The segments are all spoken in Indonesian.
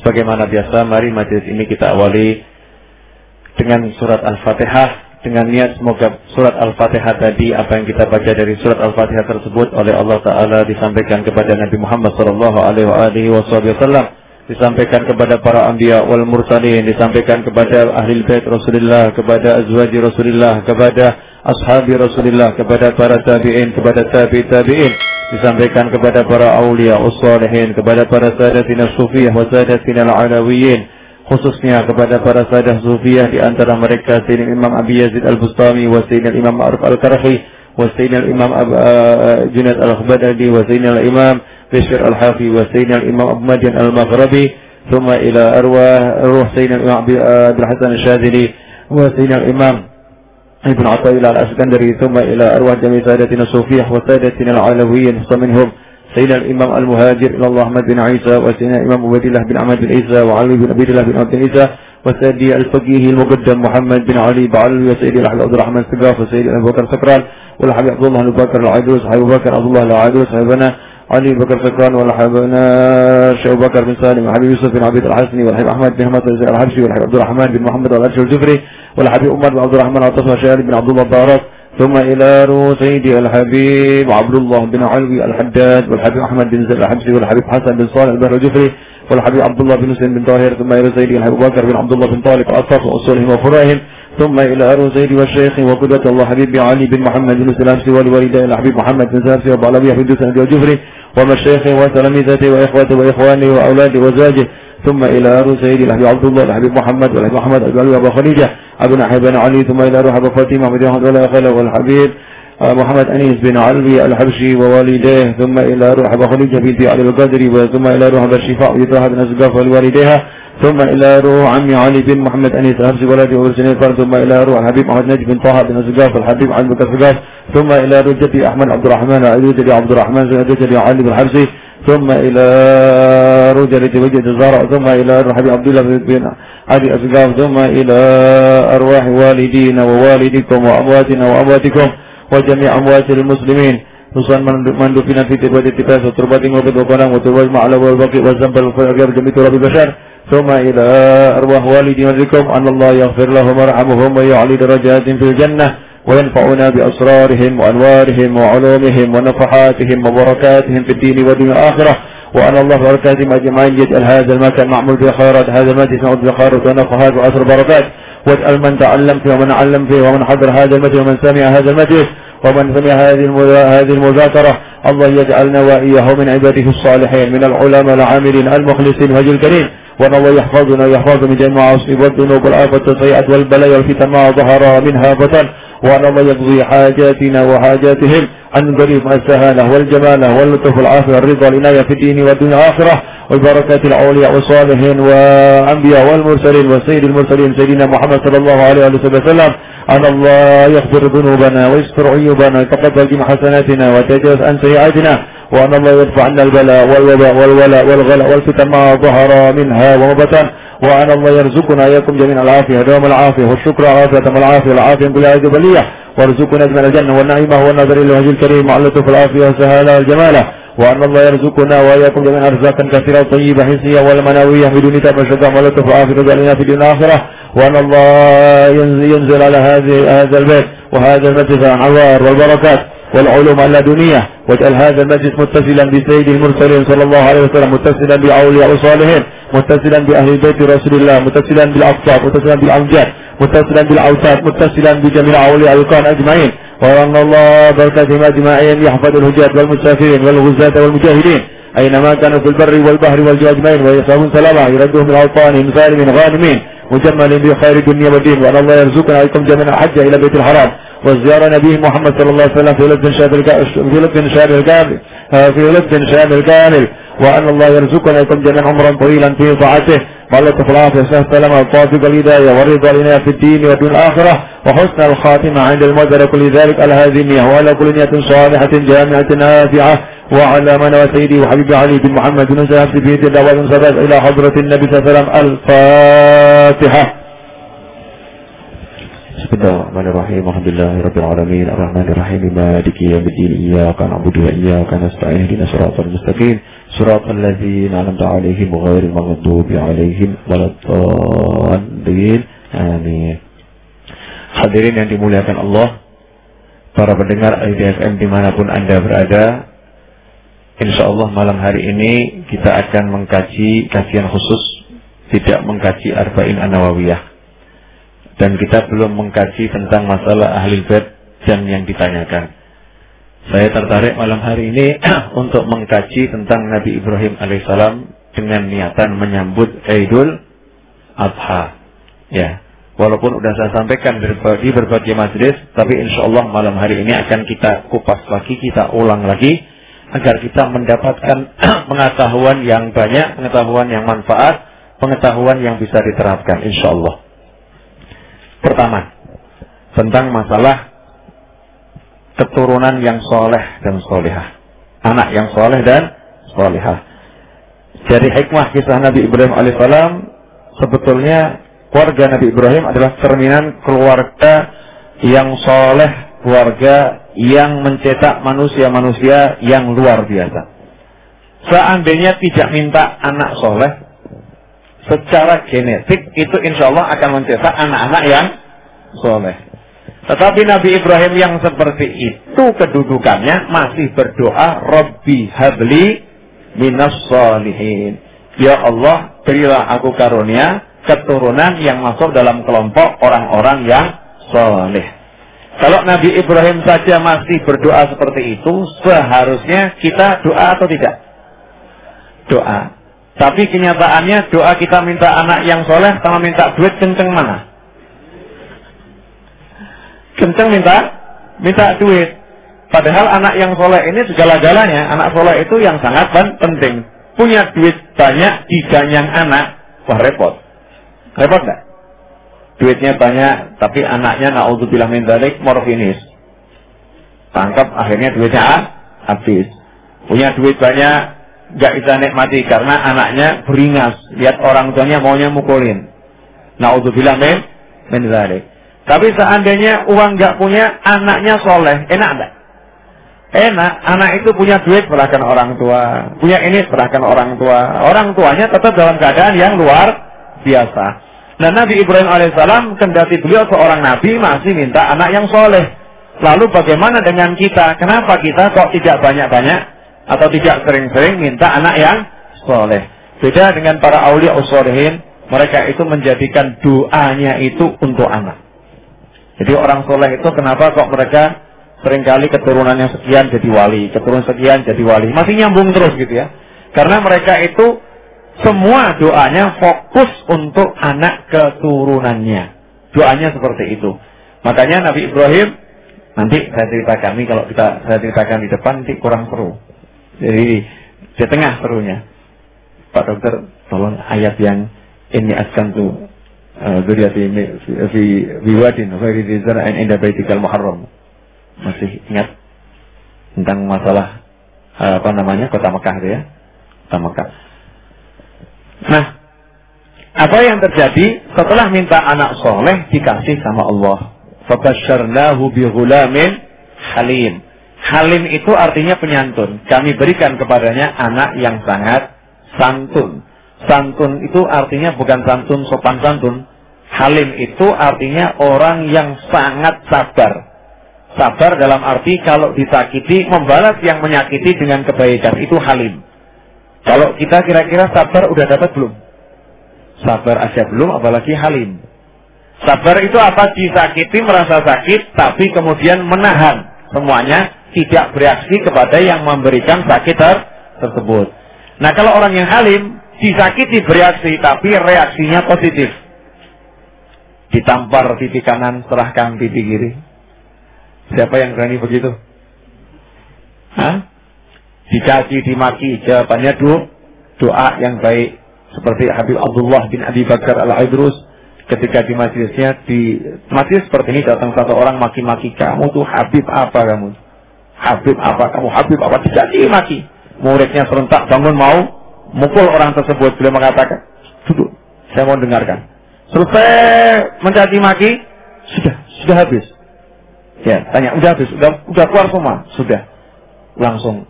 Sebagaimana biasa, mari majelis ini kita awali dengan surat Al-Fatihah, dengan niat semoga surat Al-Fatihah tadi, apa yang kita baca dari surat Al-Fatihah tersebut oleh Allah Ta'ala disampaikan kepada Nabi Muhammad SAW, disampaikan kepada para anbiya wal mursalin, disampaikan kepada ahli bait Rasulullah, kepada azwaji Rasulullah, kepada ashabi Rasulullah, kepada para tabi'in, kepada tabi'in, disampaikan kepada para awliya ussalihin, kepada para sadatina sufiyah wa sadatina al-alawiyin, khususnya kepada para sadah sufiyah, di antara mereka Sayyidina Imam Abi Yazid Al-Bustami wa Sayyidina Imam Ma'ruf Al-Karhi wa Sayyidina Imam Junaid Al-Khabadadi wa Sayyidina Imam Bishr Al-Hafi wa Sayyidina Imam Abu Madian Al-Maghrabi, thumma ila arwah Sayyidina Imam Abdul Hasan Al-Shadili wa Sayyidina Imam Ibn Athaillah Al-Askandari, thumma ila arwah jami' sadatina sufiyah wa sadatina al-alawiyyin, minhum Sayyidina Imam Al-Muhajir ila Allah Ahmad bin Isa wa Sayyidina Imam Ubaidillah bin Ahmad bin Isa wa Ali bin Abdillah bin Ahmad bin Isa wa Sayyidi Al-Faqih Al-Muqaddam Muhammad bin Ali Ba'alwi wa Sayyidi Al-Habib Abdul Rahman Sagaf wa Sayyidi Abu Bakar Sakran wa Al-Habib Abdullah Al-Bakar Al-Adus Abu Bakar Abdullah Al-Adus Habibana Ali Bakar Sakran wa Al-Habibana Syekh Bakar bin Salim wa Habib Yusuf bin Abid Al-Hasni wa Al-Habib Ahmad bin Ahmad Al-Habshi wa Al-Habib Abdul Rahman bin Muhammad Al-Arshi Al-Jufri wa Al-Habib Umar bin Abdul Rahman Al-Atas wa Syekh bin Abdullah Barak, ثم إلى سيدي الحبيب عبد الله بن علوي الحداد والحبيب أحمد بن زيد الحبسي والحبيب حسن بن صالح البهر الجفري والحبيب عبد الله بن حسين بن طاهر، ثم إلى سيدي الحبيب بكر بن عبد الله بن طارق الأصف وأصولهم وفروعهم، ثم إلى سيدي والشيخ وقدوة الله حبيب علي بن محمد بن سلامسي والوالدين الحبيب محمد بن سلامسي وبعلوي حبيب دوسن الجفري ومشايخه وتلاميذته وإخوته وإخوانه وأولاده وزوجه، ثم إلى سيدي الحبيب عبد الله الحبيب محمد والحبيب محمد الجلوي أبو خديجة أبو نحيب بن علي، ثم إلى روح أبو فاطمة بن أحمد ولا خاله والحبيب محمد أنيس بن علوي الحبشي ووالديه، ثم إلى روح أبو خديجة بنت علي القادري، ثم إلى روح أبو الشفاء بن طه بن الزقاف والوالديها، ثم إلى روح عمي علي بن محمد أنيس الحبشي ولده وارسنين، ثم إلى روح الحبيب محمد نجم بن طه بن الزقاف والحبيب علي بن الزقاف، ثم إلى روح جدي أحمد عبد الرحمن وعدوجدي عبد الرحمن وعدوجدي علي بن الحبشي، ثم إلى رجل وجد الزهراء، ثم إلى حبيب عبد الله بن علي الزقاف، ثم إلى أرواح والدينا ووالدكم وأمواتنا وأمواتكم وجميع أموات المسلمين، خصوصا من دفن في تربة التفاس وتربة وقد وقنا وتربة معلى والبقي والزنب والفجر جميع تراب البشر، ثم إلى أرواح والديكم أن الله يغفر لهم ويرحمهم ويعلي درجات في الجنة وينفعنا بأسرارهم وأنوارهم وعلومهم ونفحاتهم وبركاتهم في الدين والدنيا والآخرة، وأن الله بركاتهم أجمعين يجعل هذا المكان معمول بخيرات، هذا المجلس معمول بخيرات ونفحات وعشر بركات، واجعل من تعلم فيه ومن علم فيه ومن حضر هذا المجلس ومن سمع هذا المجلس ومن سمع هذه المذاكرة، الله يجعلنا وإياه من عباده الصالحين من العلماء العاملين المخلصين وجه الكريم، وأن الله يحفظنا ويحفظ من جميع المعاصي والذنوب والآفات والسيئات والبلايا والفتن ما ظهر منها بطن، وأن الله يقضي حاجاتنا وحاجاتهم عن قريب السهالة والجمالة واللطف والعافية والرضا والعناية في الدين والدنيا والآخرة، والبركات الأولياء والصالحين وأنبياء والمرسلين وسيد المرسلين سيدنا محمد صلى الله عليه وسلم، أن الله يغفر ذنوبنا ويستر عيوبنا ويتقبل من حسناتنا ويتجاوز عن سيئاتنا، وأن الله يدفع عنا البلاء والوباء والولاء والغلاء والفتن ما ظهر منها وما بطن، وأن الله يرزقنا إياكم جميعا العافية دوام العافية والشكر عافية العافية بلا جبلية، وارزقنا من الجنة والنعيمة والنظر إلى وجه الكريم مع اللطف العافية والسهالة والجمالة، وأن الله يرزقنا وإياكم جميعا أرزاقا كثيرة طيبة حسية والمنوية بدون تعب وشقاء واللطف العافية وجعلنا في الدنيا الآخرة، وأن الله ينزل على هذا البيت وهذا المجلس الأنوار والبركات والعلوم اللدنية، واجعل هذا المجلس متصلا بسيد المرسلين صلى الله عليه وسلم، متصلا بأولياء الصالحين، متصلا بأهل بيت رسول الله، متصلا بالأقطاب، متصلا بالأمجاد، متصلا بالأوتاد، متصلا بجميع أولياء الكون أجمعين، وأن الله بركاتهم أجمعين يحفظ الهجاة والمسافرين والغزاة والمجاهدين أينما كانوا في البر والبحر والجو أجمعين، ويصابون سلامة يردهم من أوطانهم سالمين غانمين مجمل بخير الدنيا والدين، وأن الله يرزقنا عليكم جميعا حج إلى بيت الحرام وزيارة نبيه محمد صلى الله عليه وسلم في لطف شامل كامل، وأن الله يرزقنا عليكم جميعا عمرا طويلا في طاعته مع اللطف العافية والسلام والتوفيق والهداية والرضا لنا في الدين والدنيا الآخرة وحسن الخاتمة عند الموت، كل ذلك على هذه النية وعلى كل نية صالحة جامعة نافعة، وعلى من وسيدي وحبيبي علي بن محمد بن سلام في بيت الله والانصراف إلى حضرة النبي صلى الله عليه وسلم. الفاتحة. Bismillahirrahmanirrahim. Alhamdulillahirabbil alamin arrahmanir rahim maliki yaumiddin iyyaka na'budu wa iyyaka nasta'in ihdinas siratal mustaqim siratal ladzina an'amta 'alaihim ghairil maghdubi 'alaihim waladdallin. Amin. Hadirin yang dimuliakan Allah, para pendengar IDFM dimanapun Anda berada, insyaallah malam hari ini kita akan mengkaji kajian khusus, tidak mengkaji Arba'in An-Nawawiyah. Dan kita belum mengkaji tentang masalah Ahlul Bait dan yang ditanyakan. Saya tertarik malam hari ini untuk mengkaji tentang Nabi Ibrahim alaihissalam dengan niatan menyambut Idul Adha. Ya, walaupun sudah saya sampaikan di berbagai majelis, tapi insya Allah malam hari ini akan kita kupas lagi, kita ulang lagi, agar kita mendapatkan pengetahuan yang banyak, pengetahuan yang manfaat, pengetahuan yang bisa diterapkan insya Allah. Pertama, tentang masalah keturunan yang soleh dan solehah, anak yang soleh dan solehah. Jadi hikmah kisah Nabi Ibrahim alaihissalam, sebetulnya keluarga Nabi Ibrahim adalah cerminan keluarga yang soleh, keluarga yang mencetak manusia-manusia yang luar biasa. Seandainya tidak minta anak soleh, secara genetik itu insya Allah akan mencetak anak-anak yang soleh. Tetapi Nabi Ibrahim yang seperti itu kedudukannya masih berdoa, Rabbi habli minas solihin. Ya Allah, berilah aku karunia keturunan yang masuk dalam kelompok orang-orang yang soleh. Kalau Nabi Ibrahim saja masih berdoa seperti itu, seharusnya kita doa atau tidak? Doa. Tapi kenyataannya doa kita minta anak yang soleh sama minta duit kenceng mana? Kenceng minta duit. Padahal anak yang soleh ini segala-galanya. Anak soleh itu yang sangat penting. Punya duit banyak, diganyang anak, wah repot. Repot nggak? Duitnya banyak, tapi anaknya naudzubillah min dzalik morfinis. Tangkap akhirnya duitnya habis. Punya duit banyak, nggak bisa nikmati karena anaknya beringas, lihat orang tuanya maunya mukulin. Naudzubillah min dzalik. Tapi seandainya uang nggak punya, anaknya soleh, enak nggak? Enak. Anak itu punya duit serahkan orang tua, punya ini serahkan orang tua. Orang tuanya tetap dalam keadaan yang luar biasa. Nah, Nabi Ibrahim alaihissalam kendati beliau seorang nabi masih minta anak yang soleh. Lalu bagaimana dengan kita? Kenapa kita kok tidak banyak-banyak atau tidak sering-sering minta anak yang soleh? Beda dengan para aulia usholihin, mereka itu menjadikan doanya itu untuk anak. Jadi orang soleh itu kenapa kok mereka seringkali keturunannya sekian jadi wali, keturunan sekian jadi wali, masih nyambung terus gitu ya. Karena mereka itu semua doanya fokus untuk anak keturunannya. Doanya seperti itu. Makanya Nabi Ibrahim, nanti saya ceritakan nih, kalau saya ceritakan di depan nanti kurang seru. Jadi di tengah serunya. Pak Dokter, tolong ayat yang ini askantu dzurriyyati fi wadin ghairi dzi zar'in 'inda baitikal muharram. Masih ingat tentang masalah kota Mekah itu ya? Kota Mekah. Nah, apa yang terjadi setelah minta anak soleh dikasih sama Allah? Fabasyarnahu bighulamin halim. Halim itu artinya penyantun. Kami berikan kepadanya anak yang sangat santun. Santun itu artinya bukan santun sopan santun. Halim itu artinya orang yang sangat sabar. Sabar dalam arti kalau disakiti membalas yang menyakiti dengan kebaikan, itu halim. Kalau kita kira-kira sabar udah dapat belum? Sabar aja belum, apalagi halim. Sabar itu apa? Disakiti, merasa sakit, tapi kemudian menahan semuanya, tidak bereaksi kepada yang memberikan sakit tersebut. Nah, kalau orang yang halim, disakiti bereaksi, tapi reaksinya positif. Ditampar pipi kanan, serahkan pipi kiri. Siapa yang berani begitu? Hah? Dicaci, dimaki, jawabannya doa yang baik. Seperti Habib Abdullah bin Abi Bakar Al-Idrus, ketika di majelisnya, di majelis seperti ini datang satu orang maki-maki, kamu tuh Habib apa kamu? Habib apa kamu? Habib apa? Dicaci maki. Muridnya serentak bangun mau mukul orang tersebut. Beliau mengatakan, duduk, saya mau dengarkan. Selesai mencaci maki, Sudah habis. Ya, tanya, udah habis, udah keluar semua, sudah. Langsung,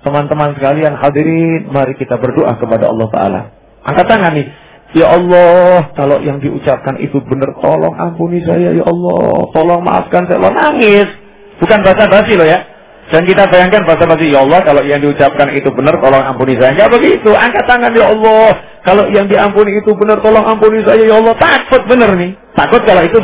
teman-teman sekalian hadirin, mari kita berdoa kepada Allah Ta'ala. Angkat tangan nih. Ya Allah, kalau yang diucapkan itu benar, tolong ampuni saya, ya Allah, tolong maafkan saya. Allah nangis. Bukan basa-basi loh ya. Dan kita bayangkan basa-basi, ya Allah, kalau yang diucapkan itu benar, tolong ampuni saya. Enggak begitu. Angkat tangan, ya Allah, kalau yang diampuni itu benar, tolong ampuni saya, ya Allah. Takut benar nih. Takut kalau itu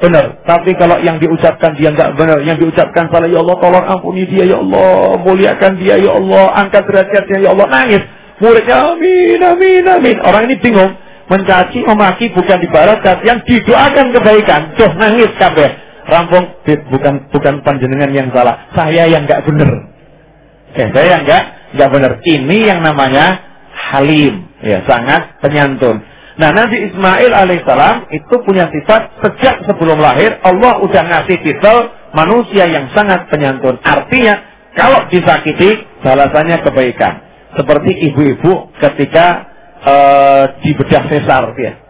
benar. Tapi kalau yang diucapkan dia enggak benar, yang diucapkan salah, ya Allah, tolong ampuni dia, ya Allah, muliakan dia, ya Allah, angkat derajatnya, ya Allah. Nangis. Muridnya, amin, amin, amin. Orang ini bingung. Mencaci, memaki bukan dibalaskan, yang didoakan kebaikan. Duh, nangis kabeh. Rampung, bukan panjenengan yang salah, saya yang nggak benar. Saya yang nggak benar. Ini yang namanya halim, ya, sangat penyantun. Nah, Nabi Ismail alaihissalam itu punya sifat sejak sebelum lahir Allah udah ngasih titel manusia yang sangat penyantun. Artinya kalau disakiti balasannya kebaikan. Seperti ibu-ibu ketika dibedah sesar dia.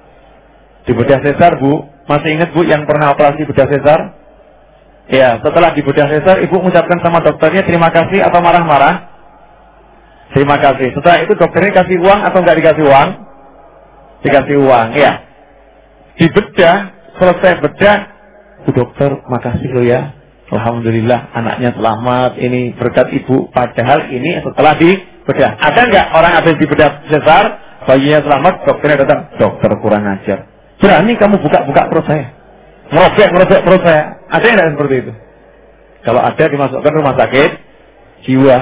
Dibedah sesar, Bu. Masih ingat, Bu, yang pernah operasi bedah sesar? Ya, setelah dibedah sesar, Ibu mengucapkan sama dokternya terima kasih atau marah-marah? Terima kasih. Setelah itu dokternya kasih uang atau nggak dikasih uang? Dikasih uang, ya. Dibedah, selesai bedah, Bu dokter, makasih lo ya. Alhamdulillah, anaknya selamat. Ini berkat Ibu. Padahal ini setelah dibedah. Ada nggak orang habis dibedah sesar, bayinya selamat, dokternya datang, dokter kurang ajar. Berani kamu buka-buka perut saya, merobek perut saya. Ada yang tidak seperti itu? Kalau ada, dimasukkan rumah sakit jiwa.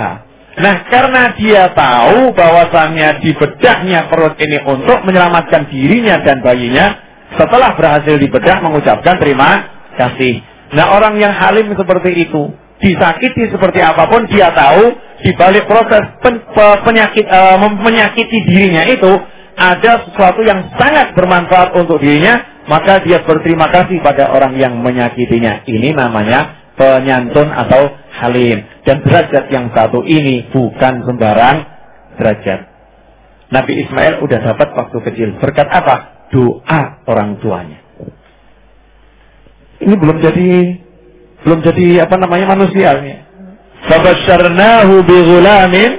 Nah, karena dia tahu bahwasannya dibedahnya perut ini untuk menyelamatkan dirinya dan bayinya, setelah berhasil dibedah mengucapkan terima kasih. Nah, orang yang halim seperti itu, disakiti seperti apapun, dia tahu di balik proses menyakiti dirinya itu ada sesuatu yang sangat bermanfaat untuk dirinya, maka dia berterima kasih pada orang yang menyakitinya. Ini namanya penyantun atau halim. Dan derajat yang satu ini bukan sembarang derajat. Nabi Ismail udah dapat waktu kecil. Berkat apa? Doa orang tuanya. Ini belum jadi apa namanya manusianya. Fabasyarnahu bighulamin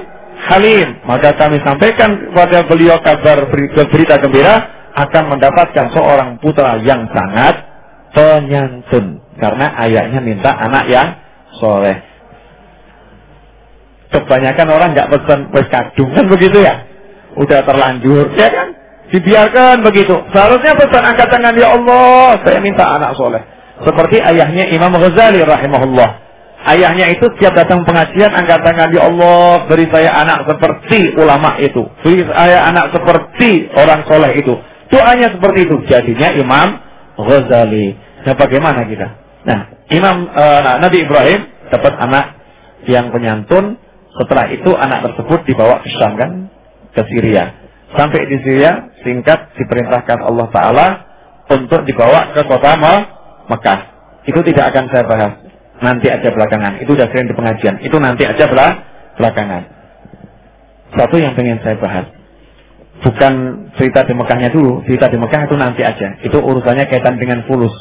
halim. Maka kami sampaikan kepada beliau kabar berita gembira akan mendapatkan seorang putra yang sangat penyantun. Karena ayahnya minta anak yang soleh. Kebanyakan orang nggak pesan kadung kan begitu ya. Udah terlanjur, ya kan? Dibiarkan begitu. Seharusnya pesan angkat tangan, ya Allah, saya minta anak soleh. Seperti ayahnya Imam Ghazali rahimahullah. Ayahnya itu setiap datang pengajian angkat tangan, ya Allah, beri saya anak seperti ulama itu, beri saya anak seperti orang soleh itu. Doanya seperti itu. Jadinya Imam Ghazali. Nah, bagaimana kita? Nah, Nabi Ibrahim dapat anak yang penyantun. Setelah itu anak tersebut dibawa ke Syam, kan, ke Syria. Sampai di Syria, singkat diperintahkan Allah Ta'ala untuk dibawa ke kota Mekah. Itu tidak akan saya bahas. Nanti aja belakangan. Itu udah sering di pengajian. Itu nanti aja belakangan. Satu yang pengen saya bahas. Bukan cerita di Mekahnya dulu. Cerita di Mekah itu nanti aja. Itu urusannya kaitan dengan fulus.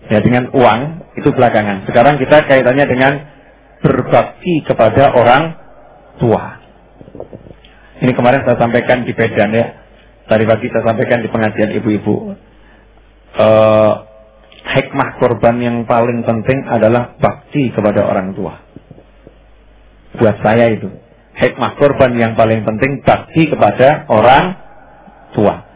Ya, dengan uang. Itu belakangan. Sekarang kita kaitannya dengan berbakti kepada orang tua. Ini kemarin saya sampaikan di Pedan ya. Tadi pagi saya sampaikan di pengajian ibu-ibu. Hikmah korban yang paling penting adalah bakti kepada orang tua. Buat saya itu. Hikmah korban yang paling penting bakti kepada orang tua.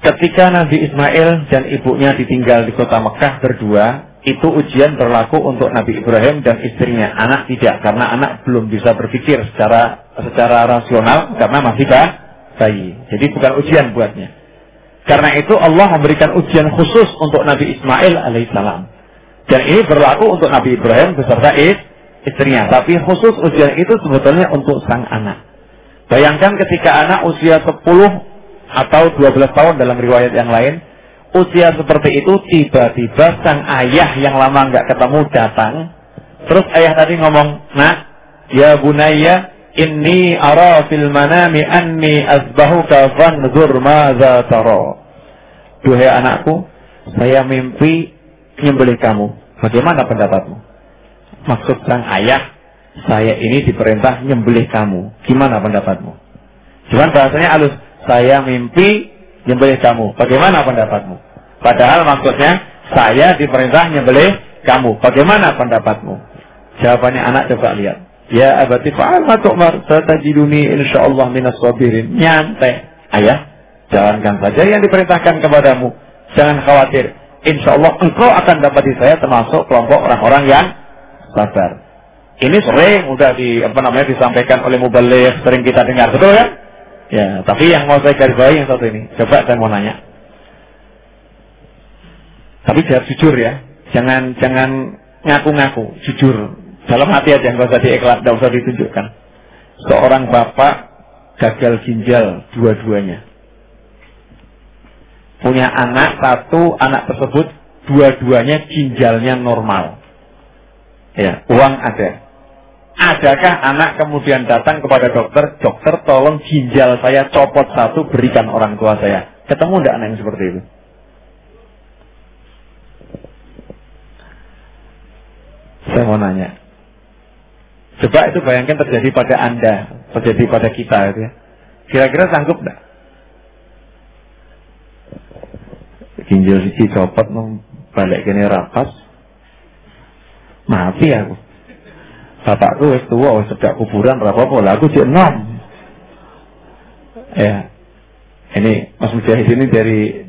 Ketika Nabi Ismail dan ibunya ditinggal di kota Mekah berdua, itu ujian berlaku untuk Nabi Ibrahim dan istrinya. Anak tidak, karena anak belum bisa berpikir secara rasional karena masih bayi. Jadi bukan ujian buatnya. Karena itu Allah memberikan ujian khusus untuk Nabi Ismail alaihissalam. Dan ini berlaku untuk Nabi Ibrahim beserta istrinya. Tapi khusus ujian itu sebetulnya untuk sang anak. Bayangkan ketika anak usia 10 atau 12 tahun dalam riwayat yang lain, usia seperti itu, tiba-tiba sang ayah yang lama nggak ketemu datang. Terus ayah tadi ngomong, "Nak, ya bunayya, inni ara fil manami anni azbahuka fanzur madza tara." Duhai anakku, saya mimpi nyembelih kamu. Bagaimana pendapatmu? Maksud sang ayah, saya ini diperintah nyembelih kamu. Gimana pendapatmu? Cuman bahasanya halus. Saya mimpi nyembelih kamu. Bagaimana pendapatmu? Padahal maksudnya, saya diperintah nyembelih kamu. Bagaimana pendapatmu? Jawabannya anak coba lihat. Ya abati fa'al ma tu'mar satajiduni insyaallah minas sabirin. Nyantai. Ayah, jalankan saja yang diperintahkan kepadamu. Jangan khawatir. Insyaallah engkau akan dapati saya termasuk kelompok orang-orang yang sabar. Ini sering udah disampaikan oleh mubaligh, sering kita dengar, betul kan? Ya, tapi yang mau saya garis bawahi yang satu ini. Coba saya mau nanya. Tapi jawab jujur ya. Jangan ngaku-ngaku, jujur. Dalam hati aja, nggak usah diiklan, nggak usah ditunjukkan. Seorang bapak gagal ginjal dua-duanya. Punya anak satu, anak tersebut dua-duanya ginjalnya normal. Ya, uang ada. Adakah anak kemudian datang kepada dokter, dokter tolong ginjal saya copot satu, berikan orang tua saya. Ketemu enggak anak yang seperti itu? Saya mau nanya. Coba itu bayangkan terjadi pada Anda, terjadi pada kita gitu ya. Kira-kira sanggup enggak? Ginjal siji copot balik kene rapas. Mati aku. Bapakku wis tua, wis sedak kuburan ora apa-apa. Lah aku jek enom. Ya. Ini Mas Mujahid ini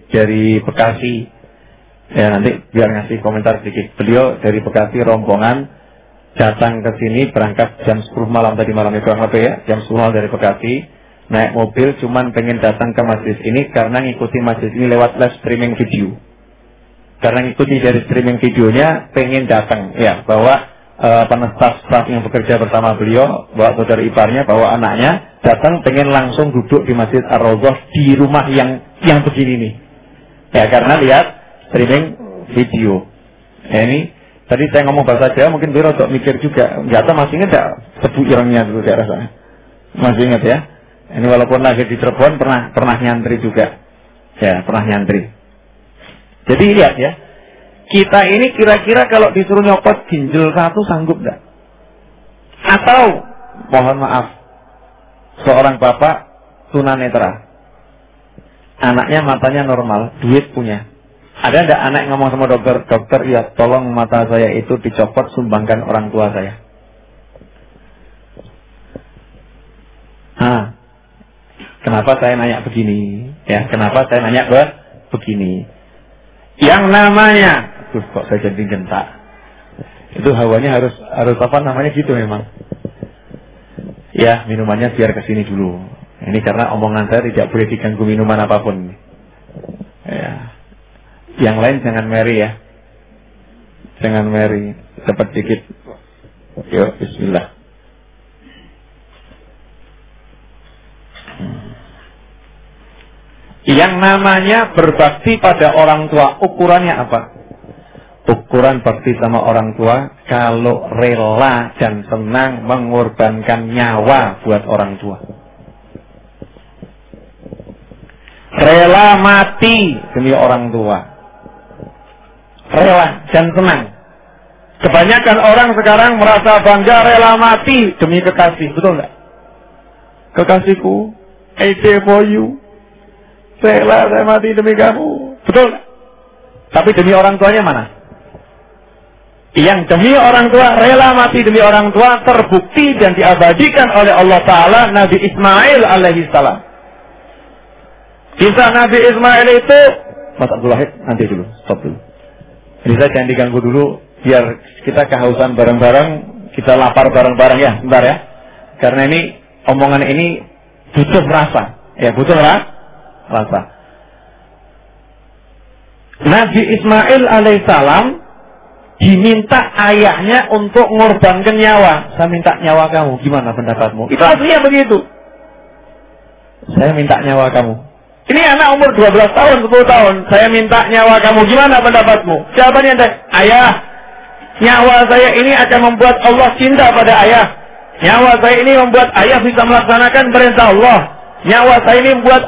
dari Bekasi. Ya nanti biar ngasih komentar sedikit. Beliau dari Bekasi rombongan datang ke sini berangkat jam 10 malam tadi malam itu ya, jam 10 malam dari Bekasi, naik mobil cuman pengen datang ke masjid ini karena ngikuti masjid ini lewat live streaming video. Karena ngikuti dari streaming videonya pengen datang ya, bahwa staf yang bekerja bersama beliau, bawa saudara iparnya, bawa anaknya datang pengen langsung duduk di Masjid Ar-Raudhah di rumah yang begini nih. Ya karena lihat streaming video. Ya, ini tadi saya ngomong bahasa Jawa mungkin beliau untuk mikir juga. Enggak tahu masih ingat enggak sebu irengnya dulu saya rasanya. Masih ingat ya? Ini walaupun lahir di Cirebon pernah nyantri juga. Ya, pernah nyantri. Jadi lihat ya. Kita ini kira-kira kalau disuruh nyopot ginjal satu sanggup enggak? Atau mohon maaf, seorang bapak tunanetra, anaknya matanya normal, duit punya. Ada enggak anak yang ngomong sama dokter, dokter ya tolong mata saya itu dicopot, sumbangkan orang tua saya. Kenapa saya nanya begini? Ya, kenapa saya nanya begini? Yang namanya, kok saya jadi gentak. Itu hawanya harus apa namanya gitu memang. Ya, minumannya biar kesini dulu. Ini karena omongan saya tidak boleh diganggu minuman apapun. Ya. Yang lain jangan meri ya. Jangan meri. Cepat dikit. Yuk, bismillah. Yang namanya berbakti pada orang tua, ukurannya apa? Ukuran bakti sama orang tua, kalau rela dan senang mengorbankan nyawa buat orang tua. Rela mati demi orang tua. Rela dan senang. Kebanyakan orang sekarang merasa bangga rela mati demi kekasih, betul nggak? Kekasihku, I die for you. Rela saya mati demi kamu, betul nggak? Tapi demi orang tuanya mana? Yang demi orang tua, rela mati demi orang tua terbukti dan diabadikan oleh Allah Ta'ala Nabi Ismail alaihi salam. Kisah Nabi Ismail itu, Mas Abdul Wahid, nanti dulu, stop dulu. Jadi saya jangan diganggu dulu, biar kita kehausan bareng-bareng, kita lapar bareng-bareng ya, sebentar ya. Karena ini, omongan ini butuh rasa, ya butuh rasa. Nabi Ismail alaihissalam diminta ayahnya untuk mengorbankan nyawa. Saya minta nyawa kamu, gimana pendapatmu? Itu aslinya begitu. Saya minta nyawa kamu. Ini anak umur 12 tahun, 10 tahun. Saya minta nyawa kamu, gimana pendapatmu? Jawabannya, ayah, nyawa saya ini akan membuat Allah cinta pada ayah. Nyawa saya ini membuat ayah bisa melaksanakan perintah Allah. Nyawa saya ini membuat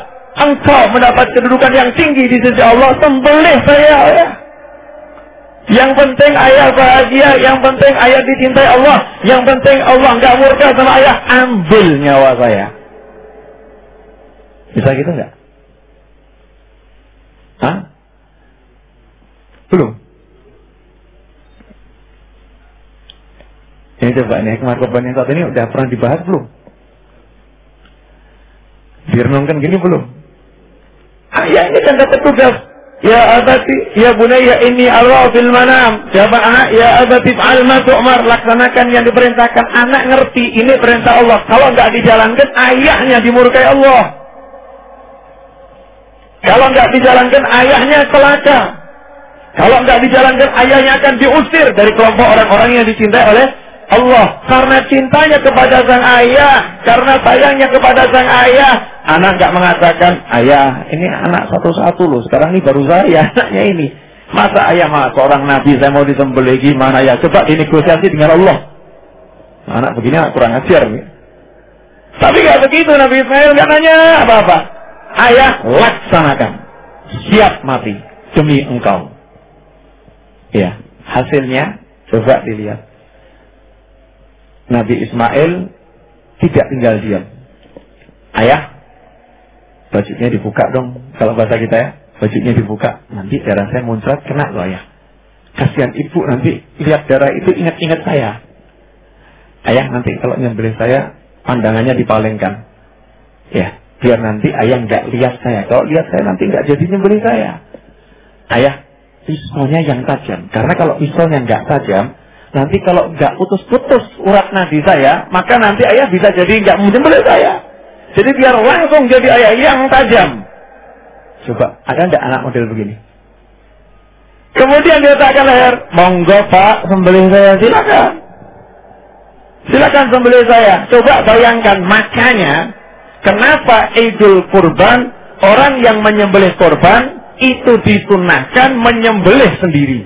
engkau mendapat kedudukan yang tinggi di sisi Allah. Sembelih saya, ayah. Yang penting ayah bahagia, yang penting ayah dicintai Allah, yang penting Allah nggak murka sama ayah, ambil nyawa saya. Bisa gitu nggak? Hah? Belum. Ini coba nih, hikmah korban yang saat ini udah pernah dibahas belum? Direnungkan gini belum? Ayah ini kan dapat tugas. Ya abati, ya bunayya inni ara fil manam. Siapa anak? Ya abati fa'al ma tu'mar. Laksanakan yang diperintahkan. Anak ngerti ini perintah Allah. Kalau nggak dijalankan, ayahnya dimurkai Allah. Kalau nggak dijalankan, ayahnya celaka. Kalau nggak dijalankan, ayahnya akan diusir dari kelompok orang-orang yang dicintai oleh Allah. Karena cintanya kepada sang ayah, karena sayangnya kepada sang ayah, anak nggak mengatakan, ayah ini anak satu-satu loh, sekarang ini baru saya anaknya ini. Masa ayah seorang nabi saya mau disembelih gimana ya? Coba dinegosiasi dengan Allah. Anak begini anak kurang ajar nih. Tapi nggak begitu, Nabi Ismail nggak nanya apa-apa. Ayah laksanakan, siap mati demi engkau. Ya, hasilnya coba dilihat. Nabi Ismail tidak tinggal diam. Ayah, bajunya dibuka dong. Kalau bahasa kita ya, bajunya dibuka. Nanti darah saya muncrat, kena loh ayah. Kasihan ibu nanti lihat darah itu ingat-ingat saya. Ayah nanti kalau nyembelih saya, pandangannya dipalingkan. Ya, biar nanti ayah nggak lihat saya. Kalau lihat saya nanti nggak jadi nyembelih saya. Ayah, pisaunya yang tajam. Karena kalau pisaunya nggak tajam, nanti kalau nggak putus-putus urat nadi saya, maka nanti ayah bisa jadi nggak menyembelih saya. Jadi biar langsung jadi ayah yang tajam. Coba, ada nggak anak model begini? Kemudian dia letakkan leher, monggo pak, sembelih saya, silakan. Silakan sembelih saya. Coba bayangkan, makanya kenapa Idul Kurban, orang yang menyembelih korban itu disunahkan menyembelih sendiri.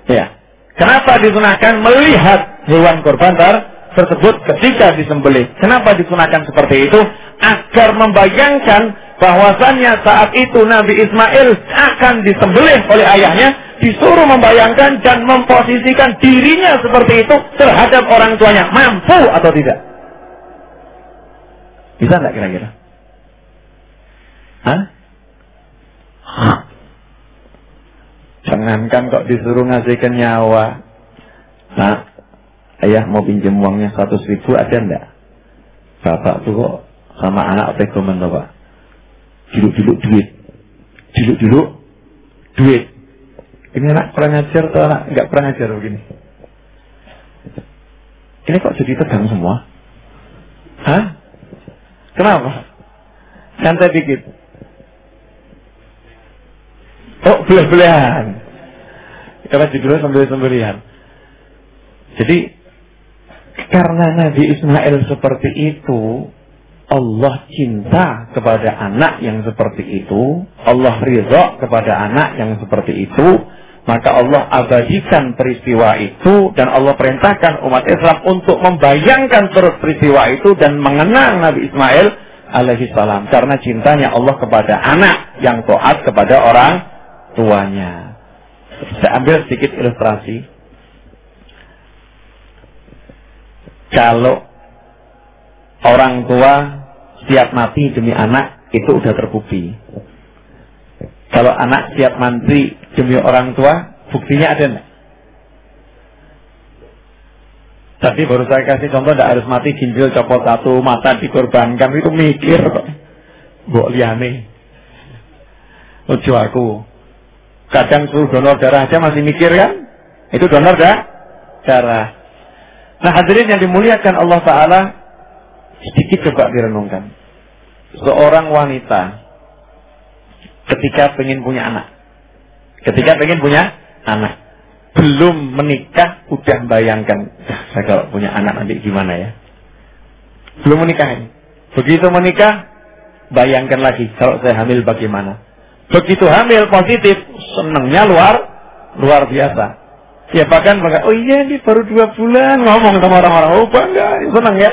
Ya. Kenapa disunahkan melihat hewan korban tersebut ketika disembelih? Kenapa disunahkan seperti itu? Agar membayangkan bahwasannya saat itu Nabi Ismail akan disembelih oleh ayahnya, disuruh membayangkan dan memposisikan dirinya seperti itu terhadap orang tuanya. Mampu atau tidak? Bisa nggak kira-kira? Hah? Jangankan kok disuruh ngasihkan nyawa. Nah, ayah mau pinjam uangnya 100.000 ada enggak? Bapak tuh kok sama anak pegoman loh pak. Diluk-diluk duit. Diluk-diluk duit. Ini anak kurang ajar atau anak enggak kurang ajar begini? Ini kok jadi tegang semua? Hah? Kenapa? Santai dikit. Oh, belah-belahan. Karena judulnya sembelih-sembelihan. Jadi, karena Nabi Ismail seperti itu, Allah cinta kepada anak yang seperti itu, Allah ridha kepada anak yang seperti itu, maka Allah abadikan peristiwa itu, dan Allah perintahkan umat Islam untuk membayangkan terus peristiwa itu dan mengenang Nabi Ismail alaihi salam. Karena cintanya Allah kepada anak yang taat kepada orang tuanya. Saya ambil sedikit ilustrasi. Kalau orang tua siap mati demi anak, itu udah terbukti. Kalau anak siap mati demi orang tua, buktinya ada enggak? Tadi baru saya kasih contoh, tidak harus mati ginjal copot satu, mata dikorbankan, itu mikir kok. Mbok liyane. Ojo aku. Kadang suruh donor darah aja masih mikir kan? Itu donor darah. Nah hadirin yang dimuliakan Allah Ta'ala, sedikit coba direnungkan. Seorang wanita ketika pengen punya anak, belum menikah udah bayangkan, saya kalau punya anak nanti gimana ya? Belum menikah ini. Begitu menikah, bayangkan lagi kalau saya hamil bagaimana. Begitu hamil positif, senangnya luar biasa. Ya bahkan oh iya ini baru 2 bulan, ngomong sama orang-orang, oh bangga, senang ya.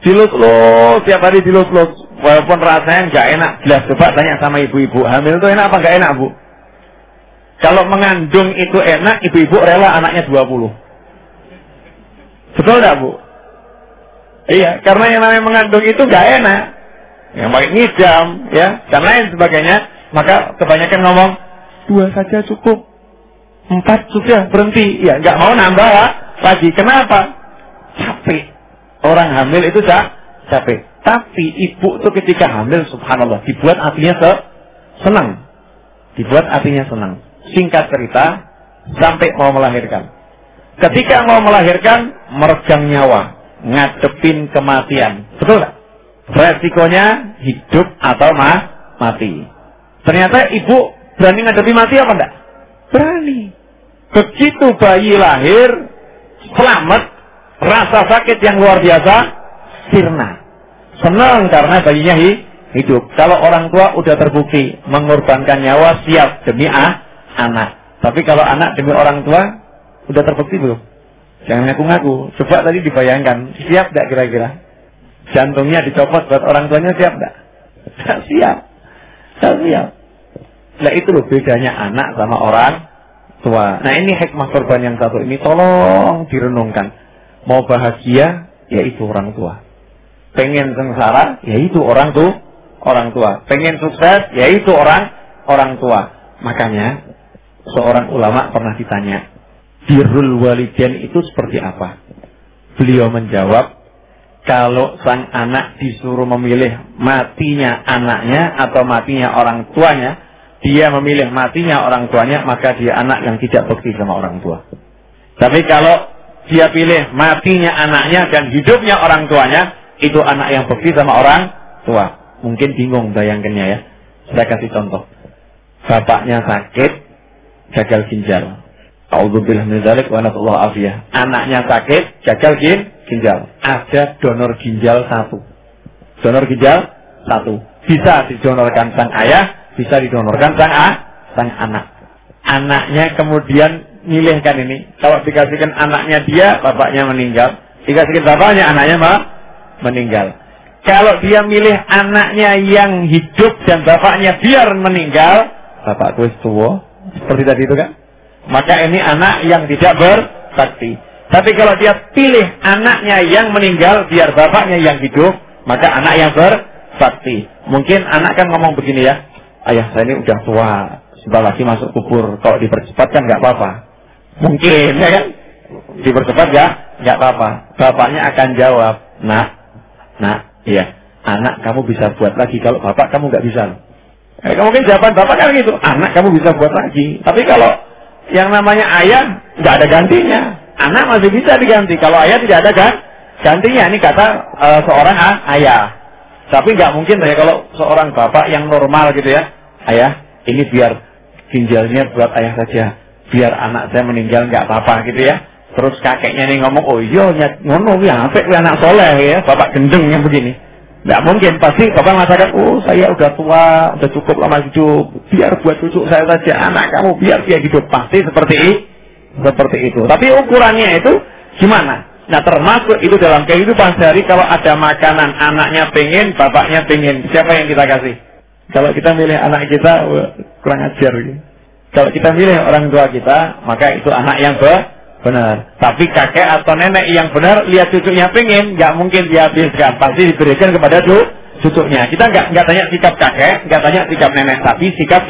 Dilus-lus, tiap hari dilus-lus, walaupun rasanya nggak enak. Jelas coba tanya sama ibu-ibu, hamil itu enak apa nggak enak bu? Kalau mengandung itu enak, ibu-ibu rela anaknya 20. Betul enggak, Bu? Iya, karena yang namanya mengandung itu nggak enak. Yang pakai ngidam, ya, dan lain sebagainya. Maka kebanyakan ngomong 2 saja cukup, 4 sudah berhenti. Ya, nggak mau nambah lagi. Kenapa? Capek. Orang hamil itu capek. Tapi ibu tuh ketika hamil, subhanallah, dibuat hatinya senang. Dibuat hatinya senang. Singkat cerita, sampai mau melahirkan. Ketika mau melahirkan, meregang nyawa, ngadepin kematian. Betul nggak? Resikonya hidup atau mati. Ternyata ibu berani ngadepi mati apa enggak? Berani. Begitu bayi lahir, selamat, rasa sakit yang luar biasa, sirna. Senang karena bayinya hidup. Kalau orang tua udah terbukti mengorbankan nyawa siap demi anak. Tapi kalau anak demi orang tua, udah terbukti belum? Jangan ngaku-ngaku. Coba tadi dibayangkan, siap enggak kira-kira? Jantungnya dicopot buat orang tuanya, siap enggak? Enggak siap. Enggak siap. Nah itu loh bedanya anak sama orang tua. Nah ini hikmah korban yang satu ini, tolong direnungkan. Mau bahagia, yaitu orang tua. Pengen sengsara, yaitu orang tua. Pengen sukses, yaitu orang tua. Makanya seorang ulama pernah ditanya, birrul walidain itu seperti apa? Beliau menjawab, kalau sang anak disuruh memilih matinya anaknya atau matinya orang tuanya, dia memilih matinya orang tuanya, maka dia anak yang tidak bekti sama orang tua. Tapi kalau dia pilih matinya anaknya dan hidupnya orang tuanya, itu anak yang bekti sama orang tua. Mungkin bingung bayangkannya ya. Saya kasih contoh. Bapaknya sakit, gagal ginjal. A'udzubillah min dzalik wa nasallahu afiyah. Anaknya sakit, gagal ginjal. Ada donor ginjal 1. Donor ginjal 1. Bisa didonorkan sang ayah, bisa didonorkan sang anak. Anaknya kemudian milihkan ini. Kalau dikasihkan anaknya dia, bapaknya meninggal. Dikasihkan bapaknya, anaknya meninggal. Kalau dia milih anaknya yang hidup dan bapaknya biar meninggal, bapakku tua, seperti tadi itu kan? Maka ini anak yang tidak berbakti. Tapi kalau dia pilih anaknya yang meninggal biar bapaknya yang hidup, maka anak yang berbakti. Mungkin anak kan ngomong begini ya, ayah saya ini udah tua, sebentar lagi masuk kubur, kalau dipercepat kan nggak apa-apa. Mungkin ya kan, dipercepat ya nggak apa-apa. Bapaknya akan jawab, nak, iya, anak kamu bisa buat lagi, kalau bapak kamu nggak bisa. Mungkin jawaban bapak kan gitu, anak kamu bisa buat lagi. Tapi kalau yang namanya ayah nggak ada gantinya, anak masih bisa diganti. Kalau ayah tidak ada gantinya. Ini kata seorang ayah. Tapi nggak mungkin ya kalau seorang bapak yang normal gitu ya, ayah ini biar ginjalnya buat ayah saja, biar anak saya meninggal nggak apa-apa gitu ya. Terus kakeknya nih ngomong, oh iya ngono ya, apik anak soleh ya, bapak gendeng yang begini. Nggak mungkin, pasti bapak mengatakan, oh saya udah tua, udah cukup lama hidup, biar buat cucu saya saja, anak kamu biar dia hidup. Pasti seperti itu. Tapi ukurannya itu gimana? Nah termasuk itu dalam kehidupan sehari, kalau ada makanan anaknya pengen, bapaknya pengen, siapa yang kita kasih? Kalau kita milih anak kita, kurang ajar gitu. Kalau kita milih orang tua kita, maka itu anak yang benar. Tapi kakek atau nenek yang benar lihat cucunya pengen, nggak mungkin dihabiskan, pasti diberikan kepada cucunya. Kita nggak tanya sikap kakek, nggak tanya sikap nenek, tapi sikap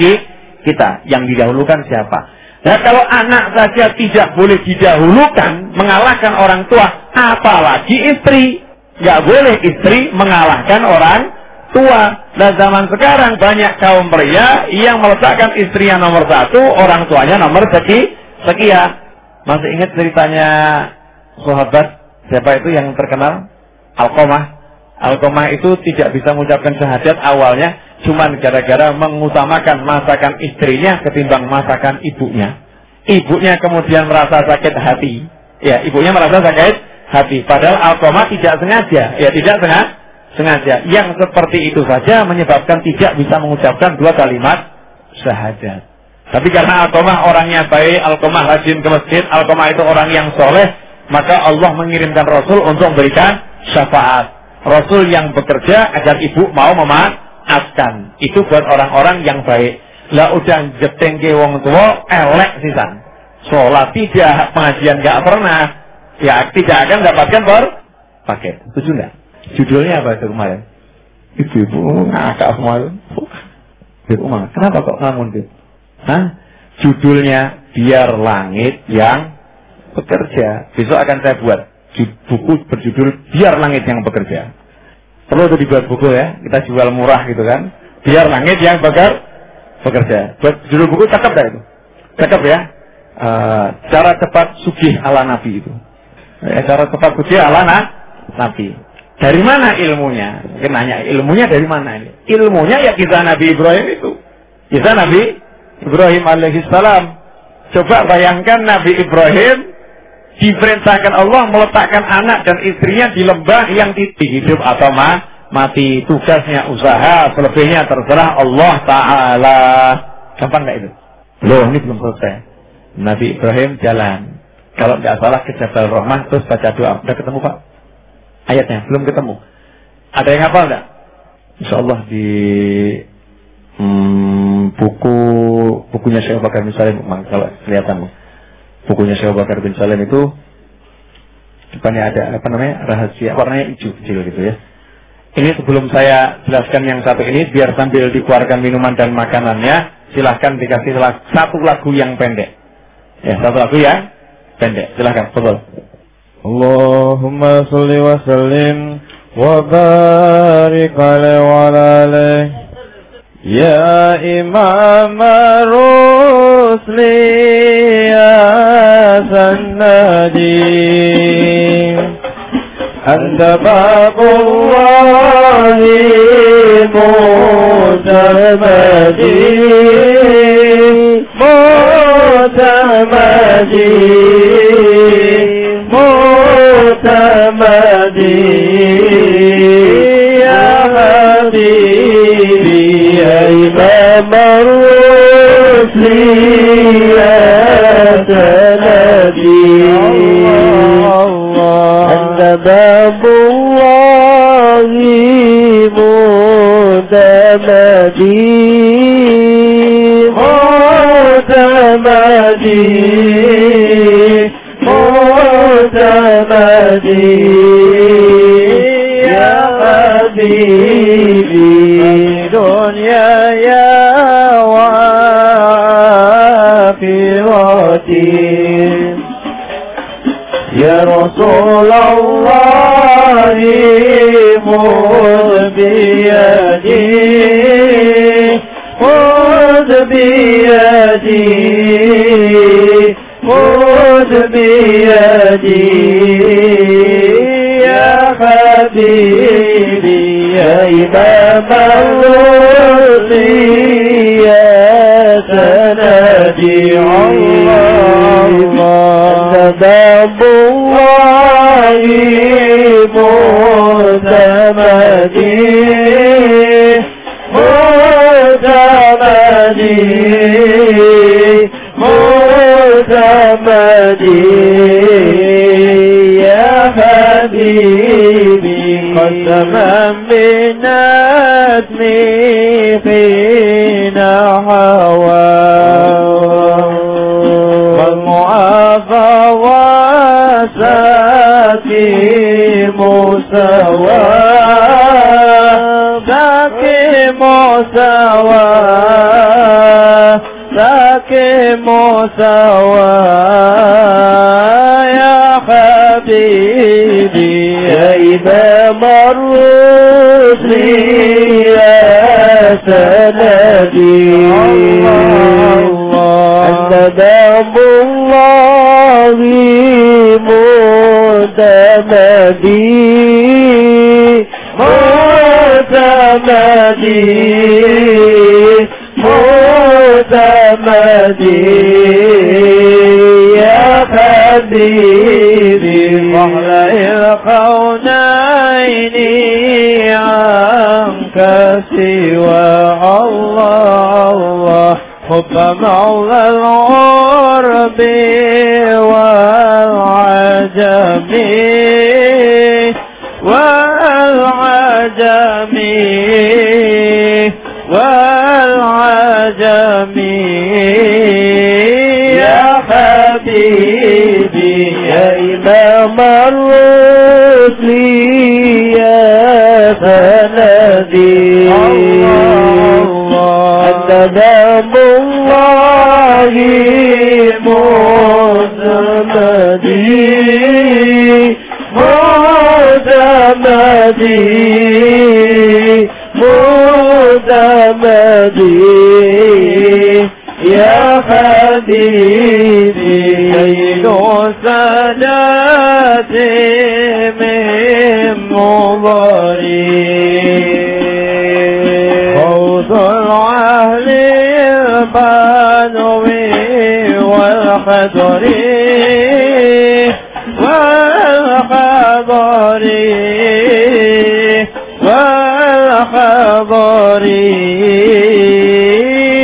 kita yang didahulukan siapa. Nah kalau anak saja tidak boleh didahulukan, mengalahkan orang tua, apalagi istri. Nggak boleh istri mengalahkan orang tua. Dan zaman sekarang banyak kaum pria yang meletakkan istrinya nomor 1, orang tuanya nomor sekian. Masih ingat ceritanya sahabat siapa itu yang terkenal? Alqamah itu tidak bisa mengucapkan syahadat awalnya cuman gara-gara mengutamakan masakan istrinya ketimbang masakan ibunya. Ibunya kemudian merasa sakit hati. Ya, ibunya merasa sakit hati. Padahal Alqamah tidak sengaja. Ya, tidak sengaja. Yang seperti itu saja menyebabkan tidak bisa mengucapkan 2 kalimat syahadat. Tapi karena Alqamah orangnya baik, Alqamah rajin ke masjid, Alqamah itu orang yang soleh, maka Allah mengirimkan Rasul untuk memberikan syafaat. Rasul yang bekerja agar ibu mau memaafkan. Itu buat orang-orang yang baik. Lah udah jetengke wong tua elek sisan. Sholat tidak, pengajian nggak pernah, ya tidak akan dapatkan paket. Setuju nggak? Judulnya apa itu kemarin? Ibu-ibu ngakak semua itu. Ibu kenapa kok ngelamun gitu? Hah? Judulnya Biar Langit yang Bekerja. Besok akan saya buat buku berjudul Biar Langit yang Bekerja. Perlu itu dibuat buku ya, kita jual murah gitu kan. Biar Langit yang Bekerja. Buat judul buku cakep dah itu. Cakep ya. Cara cepat sugih ala Nabi itu. Cara cepat sugih ala Nabi. Dari mana ilmunya? Mungkin nanya ilmunya dari mana ini? Ilmunya ya kisah Nabi Ibrahim itu. Kisah Nabi Ibrahim alaihissalam. Coba bayangkan Nabi Ibrahim diperintahkan Allah meletakkan anak dan istrinya di lembah yang titik, hidup atau mati. Tugasnya usaha, selebihnya terserah Allah Ta'ala. Gampang nggak itu? Loh, ini belum selesai. Nabi Ibrahim jalan. Kalau nggak salah ke Jabal Rahman terus baca doa. Udah ketemu Pak? Ayatnya belum ketemu. Ada yang hafal nggak? Insya Allah di bukunya Syekh Bakar bin Salim, kalau kelihatan bukunya Syekh Bakar bin Salim itu depannya ada apa namanya rahasia warnanya hijau kecil gitu ya. Ini sebelum saya jelaskan yang satu ini, biar sambil dikeluarkan minuman dan makanannya, silahkan dikasih satu lagu yang pendek. Ya, satu lagu yang pendek. Silahkan, betul. Allahumma sholli wa sallim wa barik alaihi wa alihi ya imam rusli ya sanadi anta babullahi mutamadi ya habibi ya imam rusli ya sanadi anta babullahi mutamadi ya habibi dunya ya wafirati ya Rasulullah khudh biyadi ya habibi ya imam rusli ya sanadi Allah babullahi mutamadi ya habibi qasaman min asmi fina hawa wal mu'afa wa saki musawa musawa ya habibi ya imam rusli ya sanadi anta babullahi mutamadi ya habibi mahla il-kaunaini anka siwa Allah hubba mawla al-urbi wal-ajami والعجم يا حبيبي يا إمام الرسل يا سندي أنت ذنب الله مدمدي يا حبيبي كيد ساداتي من مضري خوض العهد البدوي والحضري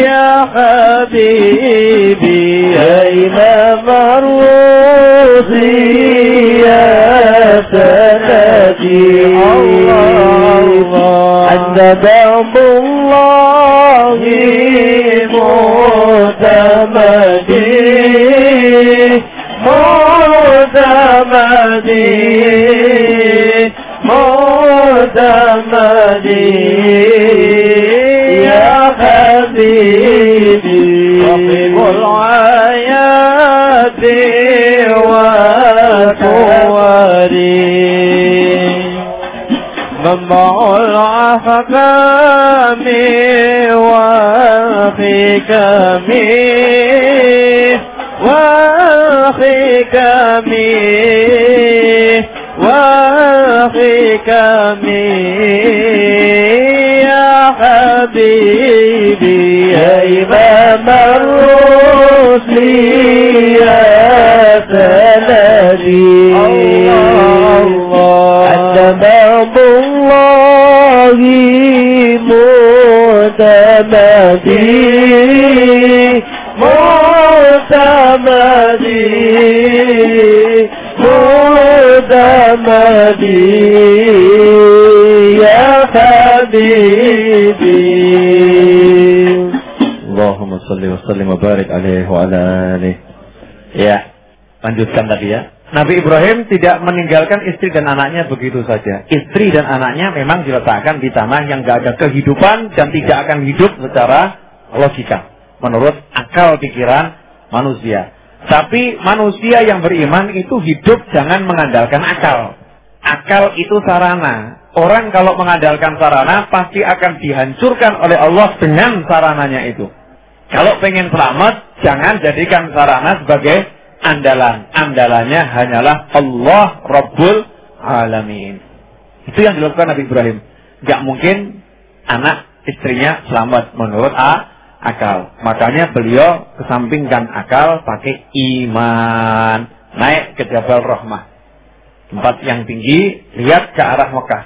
يا حبيبي يا إمام الرسل يا سندي أنت ذنب الله معتمدي يا حبيبي رقيب الآيات والصوري منبع الأحكام والحكم والحكم يا حبيبي يا إمام الرسل يا سندي أنت باب الله معتمدي يا حبيبي اللهم صل وسلم وbarik alaihi wa ala alihi. Ya, lanjutkan tadi ya. Nabi Ibrahim tidak meninggalkan istri dan anaknya begitu saja. Istri dan anaknya memang diletakkan di tanah yang gak ada kehidupan dan tidak akan hidup secara logika menurut akal pikiran manusia. Tapi manusia yang beriman itu hidup jangan mengandalkan akal. Akal itu sarana. Orang kalau mengandalkan sarana pasti akan dihancurkan oleh Allah dengan sarananya itu. Kalau pengen selamat, jangan jadikan sarana sebagai andalan. Andalannya hanyalah Allah Rabbul Alamin. Itu yang dilakukan Nabi Ibrahim. Gak mungkin anak istrinya selamat menurut akal. Makanya beliau kesampingkan akal pakai iman. Naik ke Jabal Rahmah, tempat yang tinggi, lihat ke arah Mekah.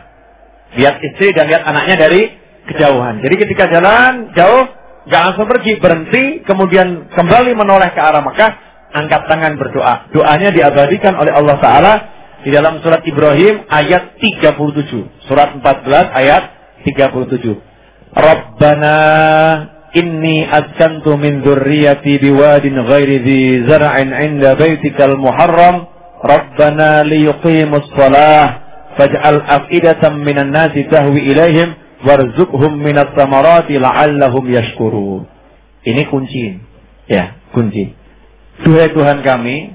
Lihat istri dan lihat anaknya dari kejauhan. Jadi ketika jalan jauh, gak langsung pergi, berhenti, kemudian kembali menoleh ke arah Mekah, angkat tangan berdoa. Doanya diabadikan oleh Allah Ta'ala di dalam surat Ibrahim ayat 37. Surat 14 ayat 37. Rabbana inni askantu min dzurriyyati biwadin ghairi dzi zar'in 'inda baitikal muharram rabbana liyuqimus shalah faj'al af'idatan minan nasi tahwi ilaihim warzuqhum minas samarati la'allahum yashkurun. Ini kunci. Ya, kunci. Duhai Tuhan kami,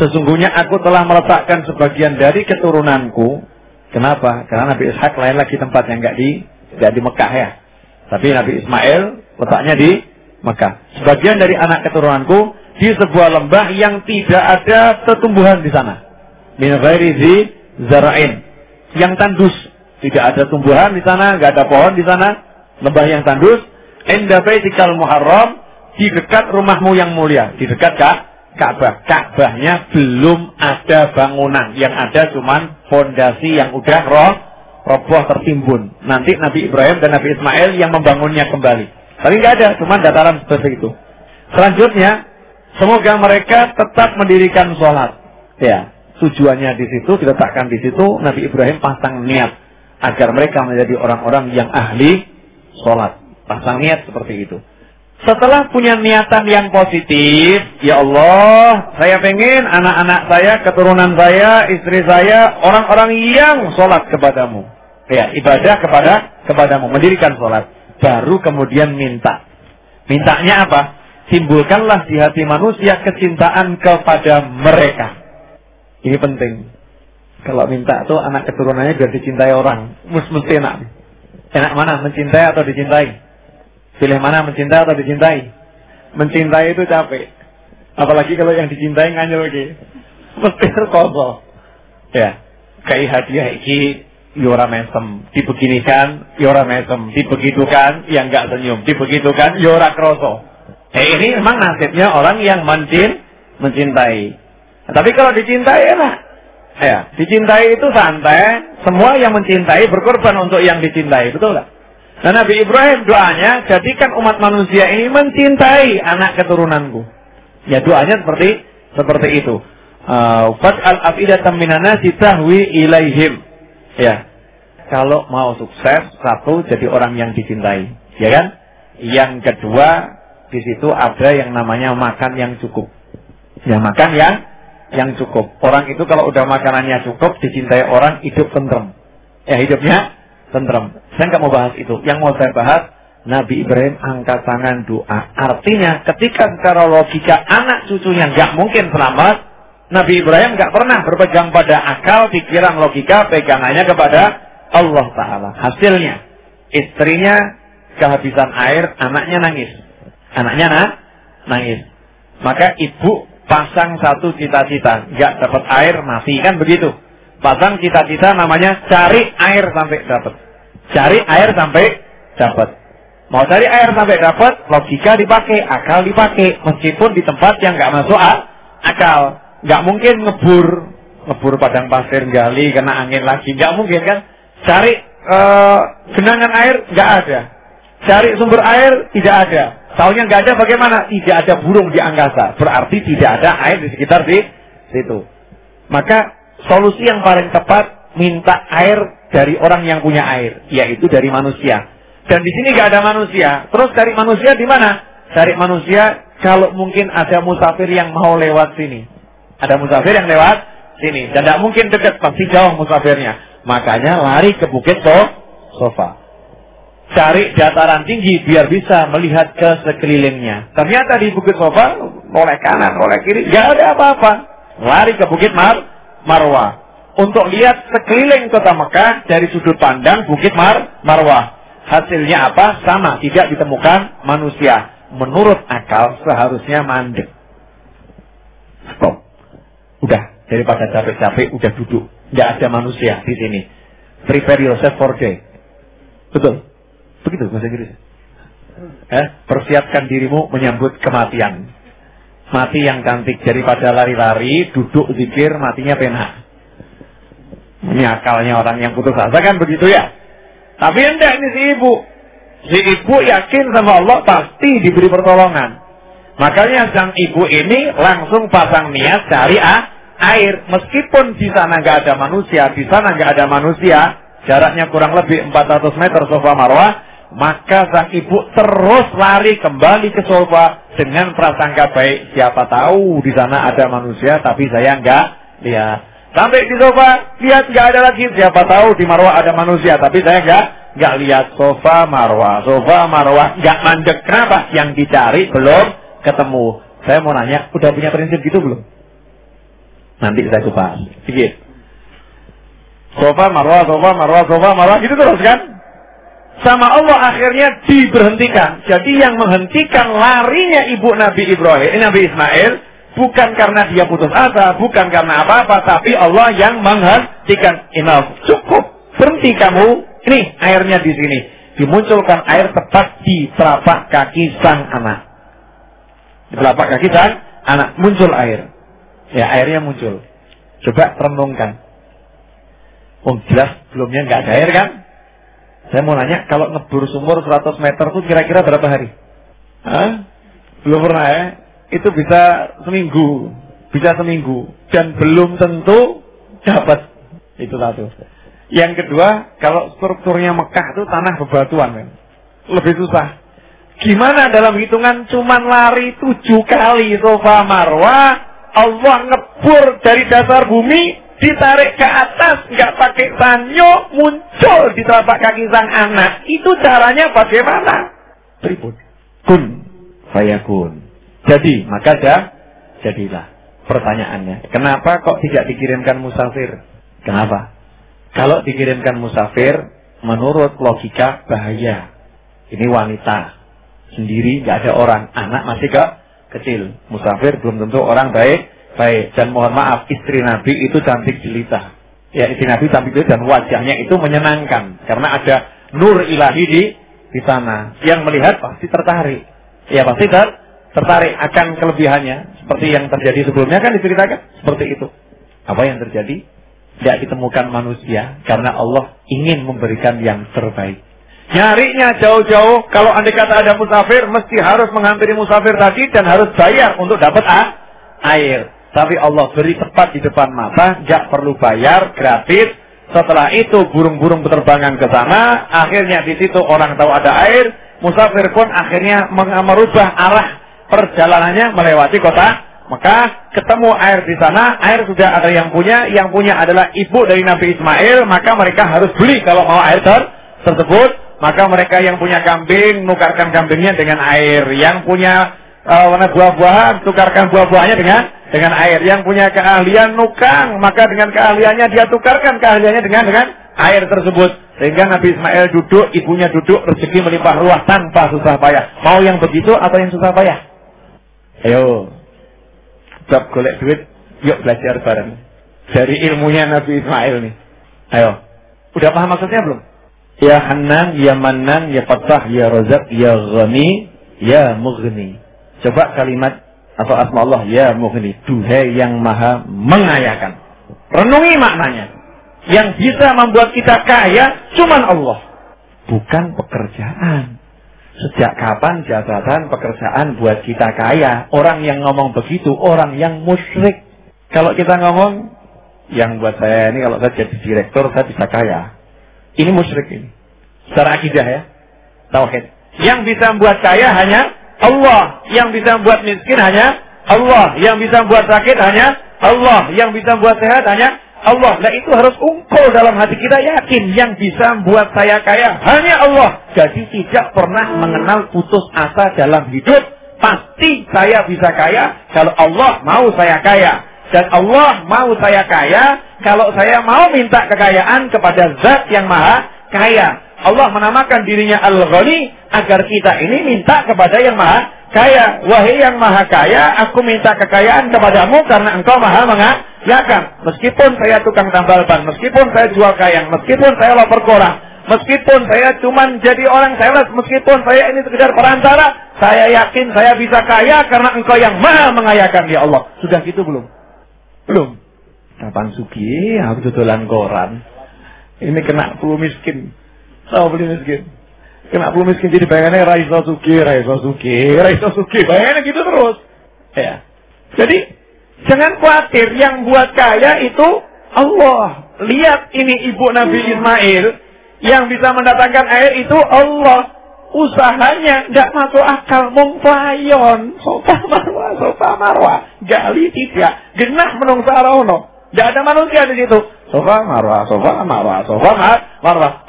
sesungguhnya aku telah meletakkan sebagian dari keturunanku. Kenapa? Karena Nabi Ishak lain lagi tempatnya, enggak di Mekah ya. Tapi Nabi Ismail letaknya di Mekah. Sebagian dari anak keturunanku di sebuah lembah yang tidak ada tumbuhan di sana. Min ghairi dzi zara'in. Yang tandus, tidak ada tumbuhan di sana, enggak ada pohon di sana, lembah yang tandus. Inda baitikal muharram, di dekat rumahmu yang mulia, di dekat Ka'bah. Ka'bahnya belum ada bangunan, yang ada cuman fondasi yang udah roboh tertimbun. Nanti Nabi Ibrahim dan Nabi Ismail yang membangunnya kembali. Tapi nggak ada, cuma dataran seperti itu. Selanjutnya, semoga mereka tetap mendirikan sholat. Ya, tujuannya di situ, diletakkan di situ. Nabi Ibrahim pasang niat agar mereka menjadi orang-orang yang ahli sholat. Pasang niat seperti itu. Setelah punya niatan yang positif, ya Allah, saya pengen anak-anak saya, keturunan saya, istri saya, orang-orang yang sholat kepadamu. Ya, ibadah kepadamu, mendirikan sholat. Baru kemudian minta. Mintanya apa? Timbulkanlah di hati manusia kecintaan kepada mereka. Ini penting. Kalau minta tuh anak keturunannya biar dicintai orang. Mesti enak. Enak mana? Mencintai atau dicintai? Pilih mana, mencintai atau dicintai? Mencintai itu capek. Apalagi kalau yang dicintai nganyel lagi. Mesti terkoso. Ya. Kayak hadiah iki yora mesem. Dibeginikan, yora mesem. Dibegitukan, yang enggak senyum. Dibegitukan, yora kroso. Ini memang nasibnya orang yang mencintai. Nah, tapi kalau dicintai enak. Ya. Dicintai itu santai. Semua yang mencintai berkorban untuk yang dicintai. Betul nggak? Nah, Nabi Ibrahim doanya, jadikan umat manusia ini mencintai anak keturunanku. Ya, doanya seperti itu. Fat'al afidatan minan nasi tahwi ilaihim. Ya. Kalau mau sukses, satu, jadi orang yang dicintai, ya kan? Yang kedua, di situ ada yang namanya makan yang cukup. Ya, makan yang cukup. Orang itu kalau udah makanannya cukup, dicintai orang, hidup tentrem. Ya, hidupnya tentrem. Saya nggak mau bahas itu. Yang mau saya bahas, Nabi Ibrahim angkat tangan doa. Artinya, ketika secara logika anak cucunya nggak mungkin selamat, Nabi Ibrahim nggak pernah berpegang pada akal, pikiran, logika, pegangannya kepada Allah Ta'ala. Hasilnya, istrinya kehabisan air, anaknya nangis. Anaknya nangis. Maka ibu pasang satu cita-cita, nggak dapat air, mati, kan begitu. Pasang cita-cita namanya cari air sampai dapat. Cari air sampai dapat. Mau cari air sampai dapat, logika dipakai, akal dipakai, meskipun di tempat yang nggak masuk akal. Nggak mungkin ngebur padang pasir, gali, kena angin lagi, nggak mungkin kan? Cari genangan air, nggak ada. Cari sumber air, tidak ada. Taunya nggak ada, bagaimana? Tidak ada burung di angkasa. Berarti tidak ada air di sekitar situ. Maka solusi yang paling tepat, minta air dari orang yang punya air, yaitu dari manusia. Dan di sini nggak ada manusia. Terus cari manusia di mana? Cari manusia kalau mungkin ada musafir yang mau lewat sini. Ada musafir yang lewat sini. Dan tidak mungkin dekat, pasti jauh musafirnya. Makanya lari ke Bukit Sofa. Cari dataran tinggi biar bisa melihat ke sekelilingnya. Ternyata di Bukit Sofa, oleh kanan, oleh kiri, nggak ada apa-apa. Lari ke Bukit Marwah. Untuk lihat sekeliling kota Mekah dari sudut pandang Bukit Marwah. Hasilnya apa? Sama, tidak ditemukan manusia. Menurut akal seharusnya mandek. Stop. Udah, daripada capek-capek, udah duduk. Nggak ada manusia di sini. Prepare yourself for death. Betul? Begitu bahasa Inggris. Persiapkan dirimu menyambut kematian. Mati yang cantik, daripada lari-lari, duduk zikir, matinya pena. Ini akalnya orang yang putus asa kan begitu ya. Tapi enggak, ini si ibu. Si ibu yakin sama Allah pasti diberi pertolongan. Makanya sang ibu ini langsung pasang niat cari air. Meskipun di sana nggak ada manusia, di sana nggak ada manusia, jaraknya kurang lebih 400 meter Sofa Marwah, maka sang ibu terus lari kembali ke Sofa dengan prasangka baik. Siapa tahu di sana ada manusia, tapi saya nggak lihat. Sampai di Sofa, lihat nggak ada lagi. Siapa tahu di Marwah ada manusia, tapi saya nggak lihat. Sofa Marwah, nggak mandek. Kenapa? Yang dicari belum ketemu. Saya mau nanya, udah punya prinsip gitu belum? Nanti saya coba sedikit. Sofa Marwah, gitu terus kan? Sama Allah akhirnya diberhentikan. Jadi yang menghentikan larinya ibu Nabi Ibrahim, Nabi Ismail, bukan karena dia putus asa, bukan karena apa-apa, tapi Allah yang menghentikan. Enough, cukup, berhenti kamu. Ini airnya di sini. Dimunculkan air tepat di telapak kaki sang anak. Di telapak kaki sang anak muncul air. Ya, airnya muncul. Coba renungkan. Jelas sebelumnya nggak ada air kan? Saya mau nanya, kalau ngebur sumur 100 meter itu kira-kira berapa hari? Belum pernah ya? Itu bisa seminggu. Dan belum tentu dapat. Itu satu. Yang kedua, kalau strukturnya Mekah itu tanah bebatuan kan? lebih susah. Gimana dalam hitungan cuman lari 7 kali Safa Marwah, Allah ngebur dari dasar bumi, ditarik ke atas, nggak pakai sanyo, muncul di telapak kaki sang anak. Itu caranya bagaimana? Tribun. Kun fayakun. Jadi, maka jadilah. Pertanyaannya, kenapa kok tidak dikirimkan musafir? Kenapa? Kalau dikirimkan musafir, menurut logika bahaya. Ini wanita sendiri, nggak ada orang, anak masih kecil. Musafir belum tentu orang baik. Dan mohon maaf, istri Nabi itu cantik jelita. Ya, istri Nabi cantik jelita dan wajahnya itu menyenangkan karena ada nur ilahi di sana. Yang melihat pasti tertarik. Ya, pasti tertarik akan kelebihannya. Seperti yang terjadi sebelumnya kan diceritakan seperti itu. Apa yang terjadi? Tidak ditemukan manusia karena Allah ingin memberikan yang terbaik. Nyarinya jauh-jauh. Kalau andai kata ada musafir, mesti harus menghampiri musafir tadi dan harus bayar untuk dapat air. Tapi Allah beri tepat di depan mata, nggak perlu bayar, gratis. Setelah itu burung-burung berterbangan ke sana. Akhirnya di situ orang tahu ada air. Musafir pun akhirnya merubah arah perjalanannya melewati kota Mekah. Ketemu air di sana. Air sudah ada yang punya adalah ibu dari Nabi Ismail. Maka mereka harus beli kalau mau air tersebut. Maka mereka yang punya kambing nukarkan kambingnya dengan air. Yang punya warna buah-buahan tukarkan buah-buahnya dengan air. Yang punya keahlian nukang, maka dengan keahliannya dia tukarkan keahliannya dengan air tersebut. Sehingga Nabi Ismail duduk, ibunya duduk, rezeki melimpah ruah tanpa susah payah. Mau yang begitu atau yang susah payah? Ayo, bab golek duit, yuk belajar bareng dari ilmunya Nabi Ismail nih. Ayo, udah paham maksudnya belum? Ya Hanan, ya Manan, ya Fattah, ya Razak, ya Ghani, ya Mughni. Coba kalimat atau asma Allah, ya Mughni, duhai yang maha mengayakan. Renungi maknanya. Yang bisa membuat kita kaya cuman Allah, bukan pekerjaan. Sejak kapan jabatan pekerjaan buat kita kaya? Orang yang ngomong begitu orang yang musyrik. Kalau kita ngomong yang buat saya ini, kalau saya jadi direktur saya bisa kaya, ini musyrik ini. Secara akidah ya, tauhid. Yang bisa membuat kaya hanya Allah. Yang bisa membuat miskin hanya Allah. Yang bisa membuat sakit hanya Allah. Yang bisa membuat sehat hanya Allah. Nah itu harus ungkul dalam hati kita, yakin yang bisa membuat saya kaya hanya Allah. Jadi tidak pernah mengenal putus asa dalam hidup. Pasti saya bisa kaya kalau Allah mau saya kaya. Dan Allah mau saya kaya kalau saya mau minta kekayaan kepada Zat yang maha kaya. Allah menamakan dirinya Al-Ghani agar kita ini minta kepada yang maha kaya. Wahai yang maha kaya, aku minta kekayaan kepadamu karena engkau maha mengayakan. Meskipun saya tukang tambal ban, meskipun saya jual kayang, meskipun saya lapor koran, meskipun saya cuman jadi orang sales, meskipun saya ini sekedar perantara, saya yakin saya bisa kaya karena engkau yang maha mengayakan ya Allah. Sudah gitu belum? Belum. Kapan sugi, aku dodolan koran. Ini kena puluh miskin. Tahu beli miskin. Kena puluh miskin jadi bayangannya Raiso Sugi, bayangannya gitu terus. Ya. Jadi jangan khawatir, yang buat kaya itu Allah. Lihat ini ibu Nabi Ismail yang bisa mendatangkan air itu Allah. Usahanya nggak masuk akal, mongklayon, sofa marwah, gali tidak, genah menung sarono. Nggak ada manusia di situ. Sofa marwah.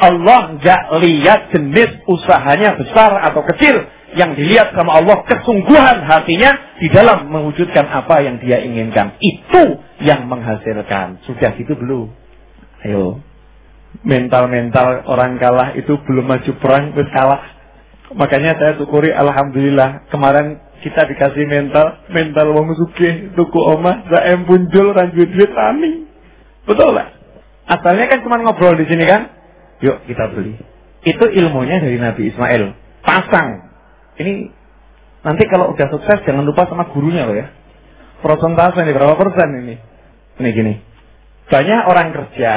Allah nggak lihat jenis usahanya besar atau kecil. Yang dilihat sama Allah kesungguhan hatinya di dalam mewujudkan apa yang dia inginkan. Itu yang menghasilkan. Sudah gitu belum? Ayo. Mental orang kalah itu belum maju perang, terus kalah. Makanya saya syukuri alhamdulillah kemarin kita dikasih mental wong sugih, tuku omah, saem punjul ranjut duit rami. Betul lah. Asalnya kan cuma ngobrol di sini kan. Yuk kita beli. Itu ilmunya dari Nabi Ismail. Pasang. Ini nanti kalau udah sukses jangan lupa sama gurunya loh ya. Persentase ini berapa persen ini? Ini gini. Banyak orang kerja,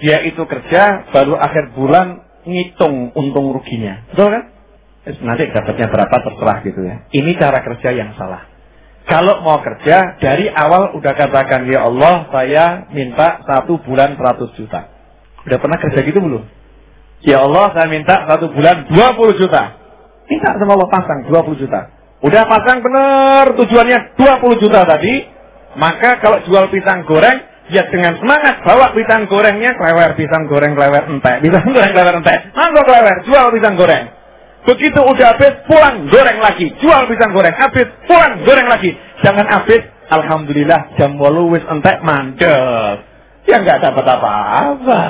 dia itu kerja baru akhir bulan ngitung untung ruginya. Betul kan? Nanti dapatnya berapa terserah gitu ya. Ini cara kerja yang salah. Kalau mau kerja dari awal udah katakan, ya Allah saya minta 1 bulan 100 juta. Udah pernah kerja gitu belum? Ya Allah, saya minta 1 bulan 20 juta. Minta sama Allah pasang 20 juta. Udah pasang bener tujuannya 20 juta tadi. Maka kalau jual pisang goreng, ya dengan semangat bawa pisang gorengnya, klewer pisang goreng klewer entek, pisang goreng klewer entek, mangga klewer, jual pisang goreng. Begitu udah habis, pulang goreng lagi, jual pisang goreng, habis, pulang goreng lagi. Jangan habis, alhamdulillah jam 8 wis entek mandek. Ya nggak dapat apa-apa.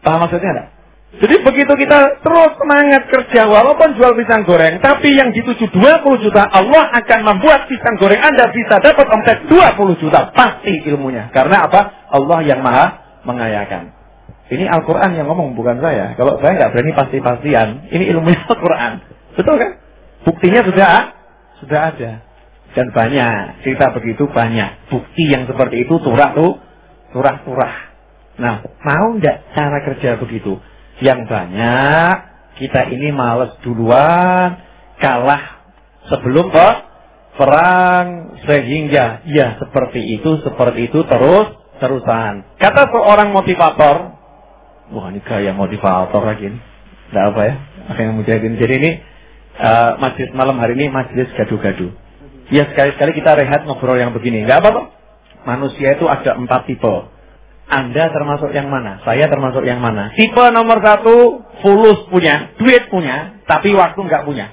Paham maksudnya enggak? Jadi begitu kita terus semangat kerja walaupun jual pisang goreng, tapi yang dituju 20 juta, Allah akan membuat pisang goreng Anda bisa dapat omset 20 juta. Pasti ilmunya. Karena apa? Allah yang maha mengayakan. Ini Al-Quran yang ngomong, bukan saya. Kalau saya nggak berani pasti-pastian, ini ilmunya Al-Quran. Betul kan? Buktinya sudah ada. Dan banyak. Cerita begitu banyak. Bukti yang seperti itu turah-turah. Nah, mau nggak cara kerja begitu? Yang banyak, kita ini males duluan, kalah sebelum perang, sehingga ya seperti itu terusan. Kata seorang motivator, wah ini gaya motivator lagi ini, nggak apa ya, akhirnya mujahidin. Jadi ini majelis malam hari ini majelis gaduh-gaduh. Ya sekali-sekali kita rehat ngobrol yang begini, nggak apa-apa. Manusia itu ada 4 tipe. Anda termasuk yang mana? Saya termasuk yang mana? Tipe nomor 1, fulus punya, duit punya, tapi waktu nggak punya.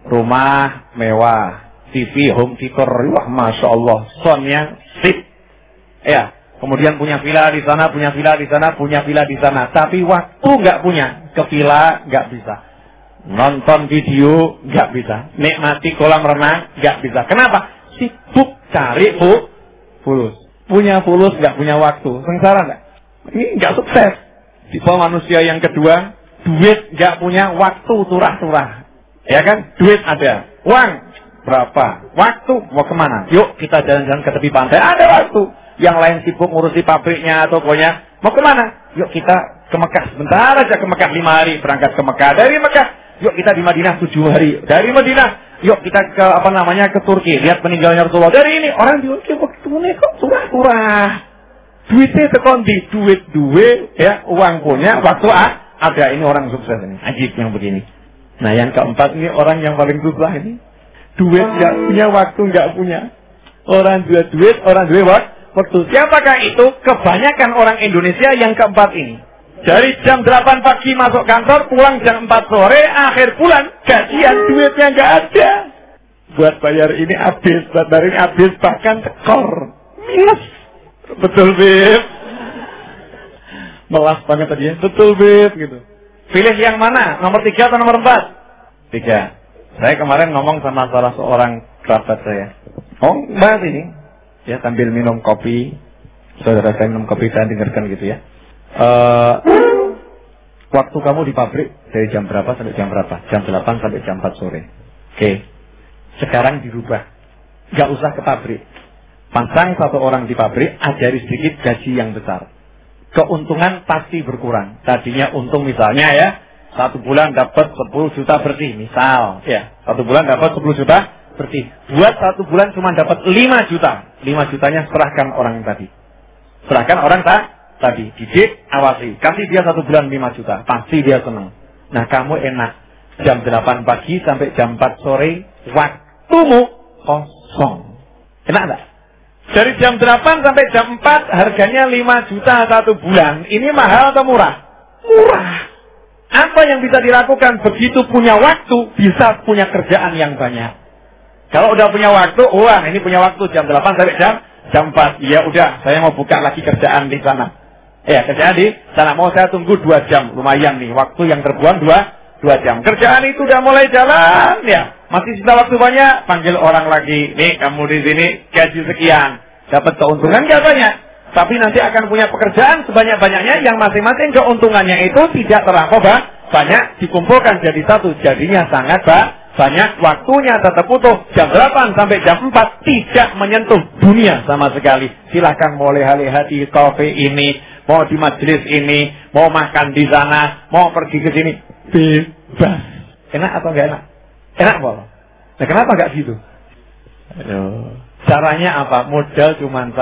Rumah mewah, TV, home theater, wah masya Allah, soundnya sip. Ya, kemudian punya villa di sana, punya villa di sana, punya villa di sana, tapi waktu nggak punya. Ke villa nggak bisa, nonton video nggak bisa, nikmati kolam renang nggak bisa. Kenapa? Sibuk cari fulus. Punya fulus, nggak punya waktu. Sengsara nggak? Ini nggak sukses. Tipe manusia yang kedua, duit nggak punya, waktu turah-turah. Ya kan? Duit ada. Uang berapa? Waktu mau kemana? Yuk kita jalan-jalan ke tepi pantai. Ada waktu. Yang lain sibuk ngurusi pabriknya, tokonya. Mau kemana? Yuk kita ke Mekah. Sebentar aja ke Mekah 5 hari. Berangkat ke Mekah. Dari Mekah, yuk kita di Madinah 7 hari. Dari Madinah, yuk kita ke ke Turki, lihat peninggalannya Rasulullah. Dari ini orang di Turki waktu ini kok turah-turah. Duitnya tekon di duit, ya, uang punya, waktu ada. Ini orang sukses ini. Ajib yang begini. Nah, yang keempat ini orang yang paling susah ini. Duit nggak punya, waktu nggak punya. Orang duit, orang duit waktu. Siapakah itu? Kebanyakan orang Indonesia yang keempat ini. Dari jam 8 pagi masuk kantor, pulang jam 4 sore, akhir bulan, gajian, duitnya nggak ada. Buat bayar ini habis, buat bayar ini habis, bahkan tekor. Minus. Betul, Beb. Melas banget tadi ya. Betul, Beb. Gitu. Pilih yang mana? Nomor 3 atau nomor 4? 3. Saya kemarin ngomong sama salah seorang kerabat saya. Oh, bahas ini. Ya, sambil minum kopi. Saudara saya minum kopi, saya dengarkan gitu ya. Waktu kamu di pabrik dari jam berapa sampai jam berapa? Jam 8 sampai jam 4 sore. Oke. Sekarang dirubah. Gak usah ke pabrik. Pasang 1 orang di pabrik, ajari sedikit gaji yang besar. Keuntungan pasti berkurang. Tadinya untung misalnya ya, 1 bulan dapat 10 juta bersih. Misal ya, 1 bulan dapat 10 juta bersih. Buat 1 bulan cuma dapat 5 juta. 5 jutanya serahkan orang tadi. Serahkan orang tadi, didik, awasi, kasih dia 1 bulan 5 juta, pasti dia senang. Nah kamu enak, jam 8 pagi sampai jam 4 sore, waktumu kosong. Enak gak? Dari jam 8 sampai jam 4, harganya 5 juta 1 bulan. Ini mahal atau murah? Murah. Apa yang bisa dilakukan? Begitu punya waktu, bisa punya kerjaan yang banyak. Kalau udah punya waktu, wah ini punya waktu jam 8 sampai jam 4. Ya udah, saya mau buka lagi kerjaan di sana. Ya, kerjaan di sana. Mau saya tunggu 2 jam. Lumayan nih, waktu yang terbuang 2 jam. Kerjaan itu udah mulai jalan, ya. Masih sisa waktu banyak, panggil orang lagi. Nih, kamu di sini gaji sekian. Dapat keuntungan gak banyak. Tapi nanti akan punya pekerjaan sebanyak-banyaknya yang masing-masing keuntungannya itu tidak terlampau banyak dikumpulkan jadi satu. Jadinya sangat banyak, waktunya tetap utuh. Jam 8 sampai jam 4 tidak menyentuh dunia sama sekali. Silahkan mau leha-leha di kafe ini, mau di majelis ini, mau makan di sana, mau pergi ke sini, bebas. Enak atau enggak enak? Enak kok. Nah, kenapa enggak gitu? Aduh. Caranya apa? Modal cuma 1,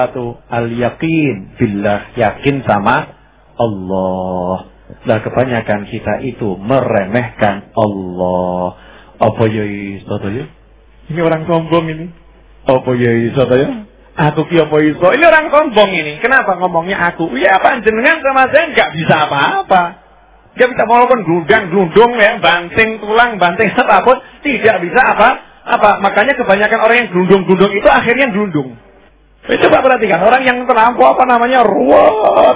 al-yakin billah, yakin sama Allah. Nah, kebanyakan kita itu meremehkan Allah. Apa ya iso to ya? Ini orang sombong ini. Apa ya iso to ya? Aku ki apa iso? Ini orang sombong ini. Kenapa ngomongnya aku? Ya panjenengan sama saya nggak bisa apa-apa. Dia bisa walaupun glundung ya, banting tulang, banting apapun, tidak bisa apa. Makanya kebanyakan orang yang glundung itu akhirnya glundung. Coba perhatikan orang yang terlampau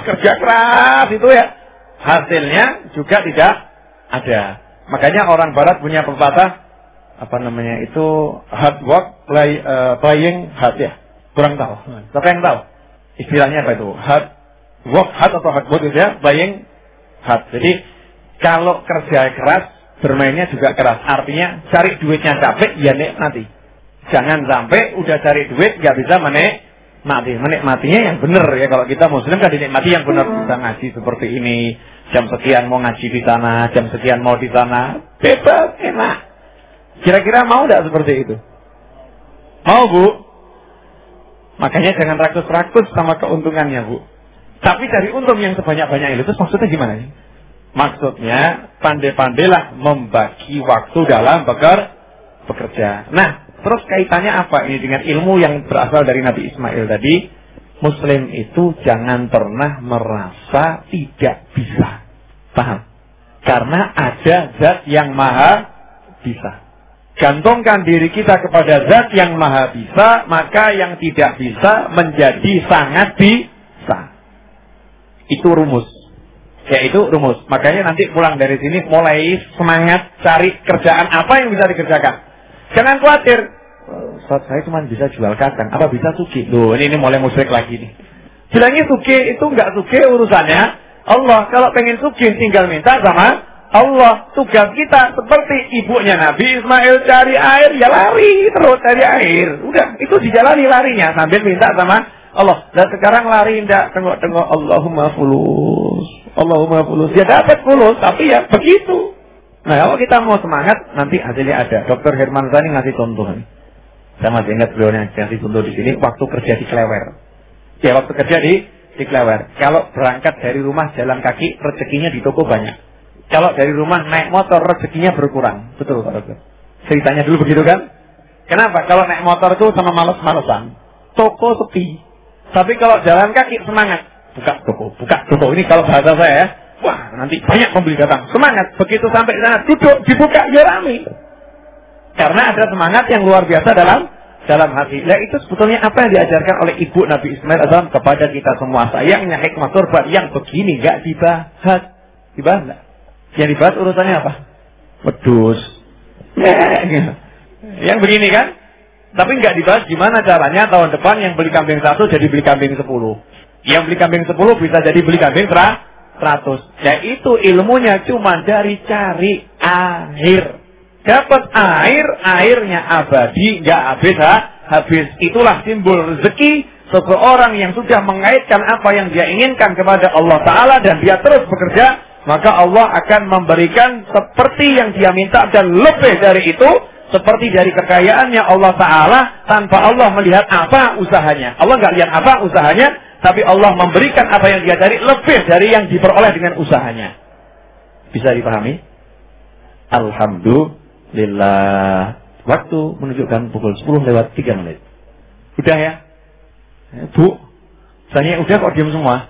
kerja keras itu ya, hasilnya juga tidak ada. Makanya orang Barat punya pepatah hard work playing hard ya. Kurang tahu. Siapa yang tahu? Istilahnya apa itu? Hard work hard atau hard work itu ya, playing hard. Jadi kalau kerja keras, bermainnya juga keras. Artinya cari duitnya capek, ya nikmati. Jangan sampai udah cari duit nggak bisa menikmati. Menikmatinya yang benar ya. Kalau kita Muslim kan dinikmati yang benar. Bisa ngaji seperti ini, jam sekian mau ngaji di sana, jam sekian mau di sana, bebas, enak. Kira-kira mau nggak seperti itu? Mau, Bu? Makanya jangan rakus-rakus sama keuntungannya, Bu. Tapi cari untung yang sebanyak-banyaknya itu maksudnya gimana nih? Maksudnya pandai-pandailah membagi waktu dalam bekerja. Nah, terus kaitannya apa ini dengan ilmu yang berasal dari Nabi Ismail tadi? Muslim itu jangan pernah merasa tidak bisa. Paham? Karena ada zat yang maha bisa. Gantungkan diri kita kepada zat yang maha bisa, maka yang tidak bisa menjadi sangat bisa. Itu rumus. Yaitu rumus. Makanya nanti pulang dari sini mulai semangat cari kerjaan apa yang bisa dikerjakan. Jangan khawatir. Ustaz, saya cuma bisa jual kacang. Apa bisa suki? Loh, ini mulai musyrik lagi nih. Bilangnya suki itu nggak suki urusannya Allah. Kalau pengen suki tinggal minta sama Allah. Tugas kita seperti ibunya Nabi Ismail cari air, ya lari terus cari air. Udah, itu dijalani larinya sambil minta sama Allah. Dan sekarang lari ndak tengok-tengok Allahumma fulus. Allahumma fulus. Ya dapat fulus, tapi ya begitu. Nah, kalau kita mau semangat, nanti hasilnya ada. Dr. Herman Zani ngasih contoh. Saya masih ingat beliau yang ngasih contoh di sini, waktu kerja di Klewer. Ya, waktu kerja di Klewer. Kalau berangkat dari rumah jalan kaki, rezekinya di toko banyak. Kalau dari rumah naik motor, rezekinya berkurang. Betul, Pak Dokter? Ceritanya dulu begitu kan? Kenapa? Kalau naik motor itu sama males-malesan. Toko sepi. Tapi kalau jalan kaki, semangat. Buka toko. Ini kalau bahasa saya ya. Wah, nanti banyak pembeli datang. Semangat. Begitu sampai di sana, duduk, dibuka, ya rame. Karena ada semangat yang luar biasa dalam hati. Nah, itu sebetulnya apa yang diajarkan oleh ibu Nabi Ismail AS kepada kita semua. Sayangnya hikmah kurban yang begini nggak dibahas. Dibahas nggak? Yang dibahas urusannya apa? Wedus. Yang begini kan? Tapi nggak dibahas gimana caranya tahun depan yang beli kambing 1 jadi beli kambing 10. Yang beli kambing 10 bisa jadi beli kambing 100. Ya itu ilmunya cuma dari cari air. Dapat air, airnya abadi, nggak habis. Itulah simbol rezeki seseorang yang sudah mengaitkan apa yang dia inginkan kepada Allah Ta'ala dan dia terus bekerja, maka Allah akan memberikan seperti yang dia minta dan lebih dari itu, seperti dari kekayaannya Allah Ta'ala tanpa Allah melihat apa usahanya. Allah nggak lihat apa usahanya, tapi Allah memberikan apa yang dia cari lebih dari yang diperoleh dengan usahanya. Bisa dipahami? Alhamdulillah. Waktu menunjukkan pukul 10:03. Udah ya? Bu, saya udah kok diam semua.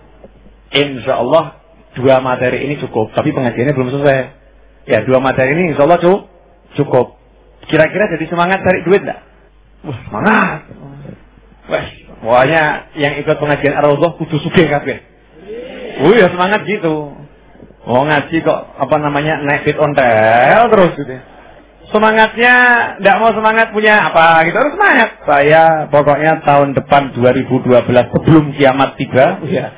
Insya Allah 2 materi ini cukup. Tapi pengajiannya belum selesai. Ya 2 materi ini insya Allah cukup. Kira-kira jadi semangat cari duit enggak? Wah, semangat. Wah, pokoknya yang ikut pengajian Ar-Raudhah kudu sugih kabeh. Ya semangat gitu. Mau ngaji kok naik fit ontel terus gitu. Semangatnya enggak mau semangat punya apa gitu, harus semangat. Saya pokoknya tahun depan 2012 sebelum kiamat tiba, ya.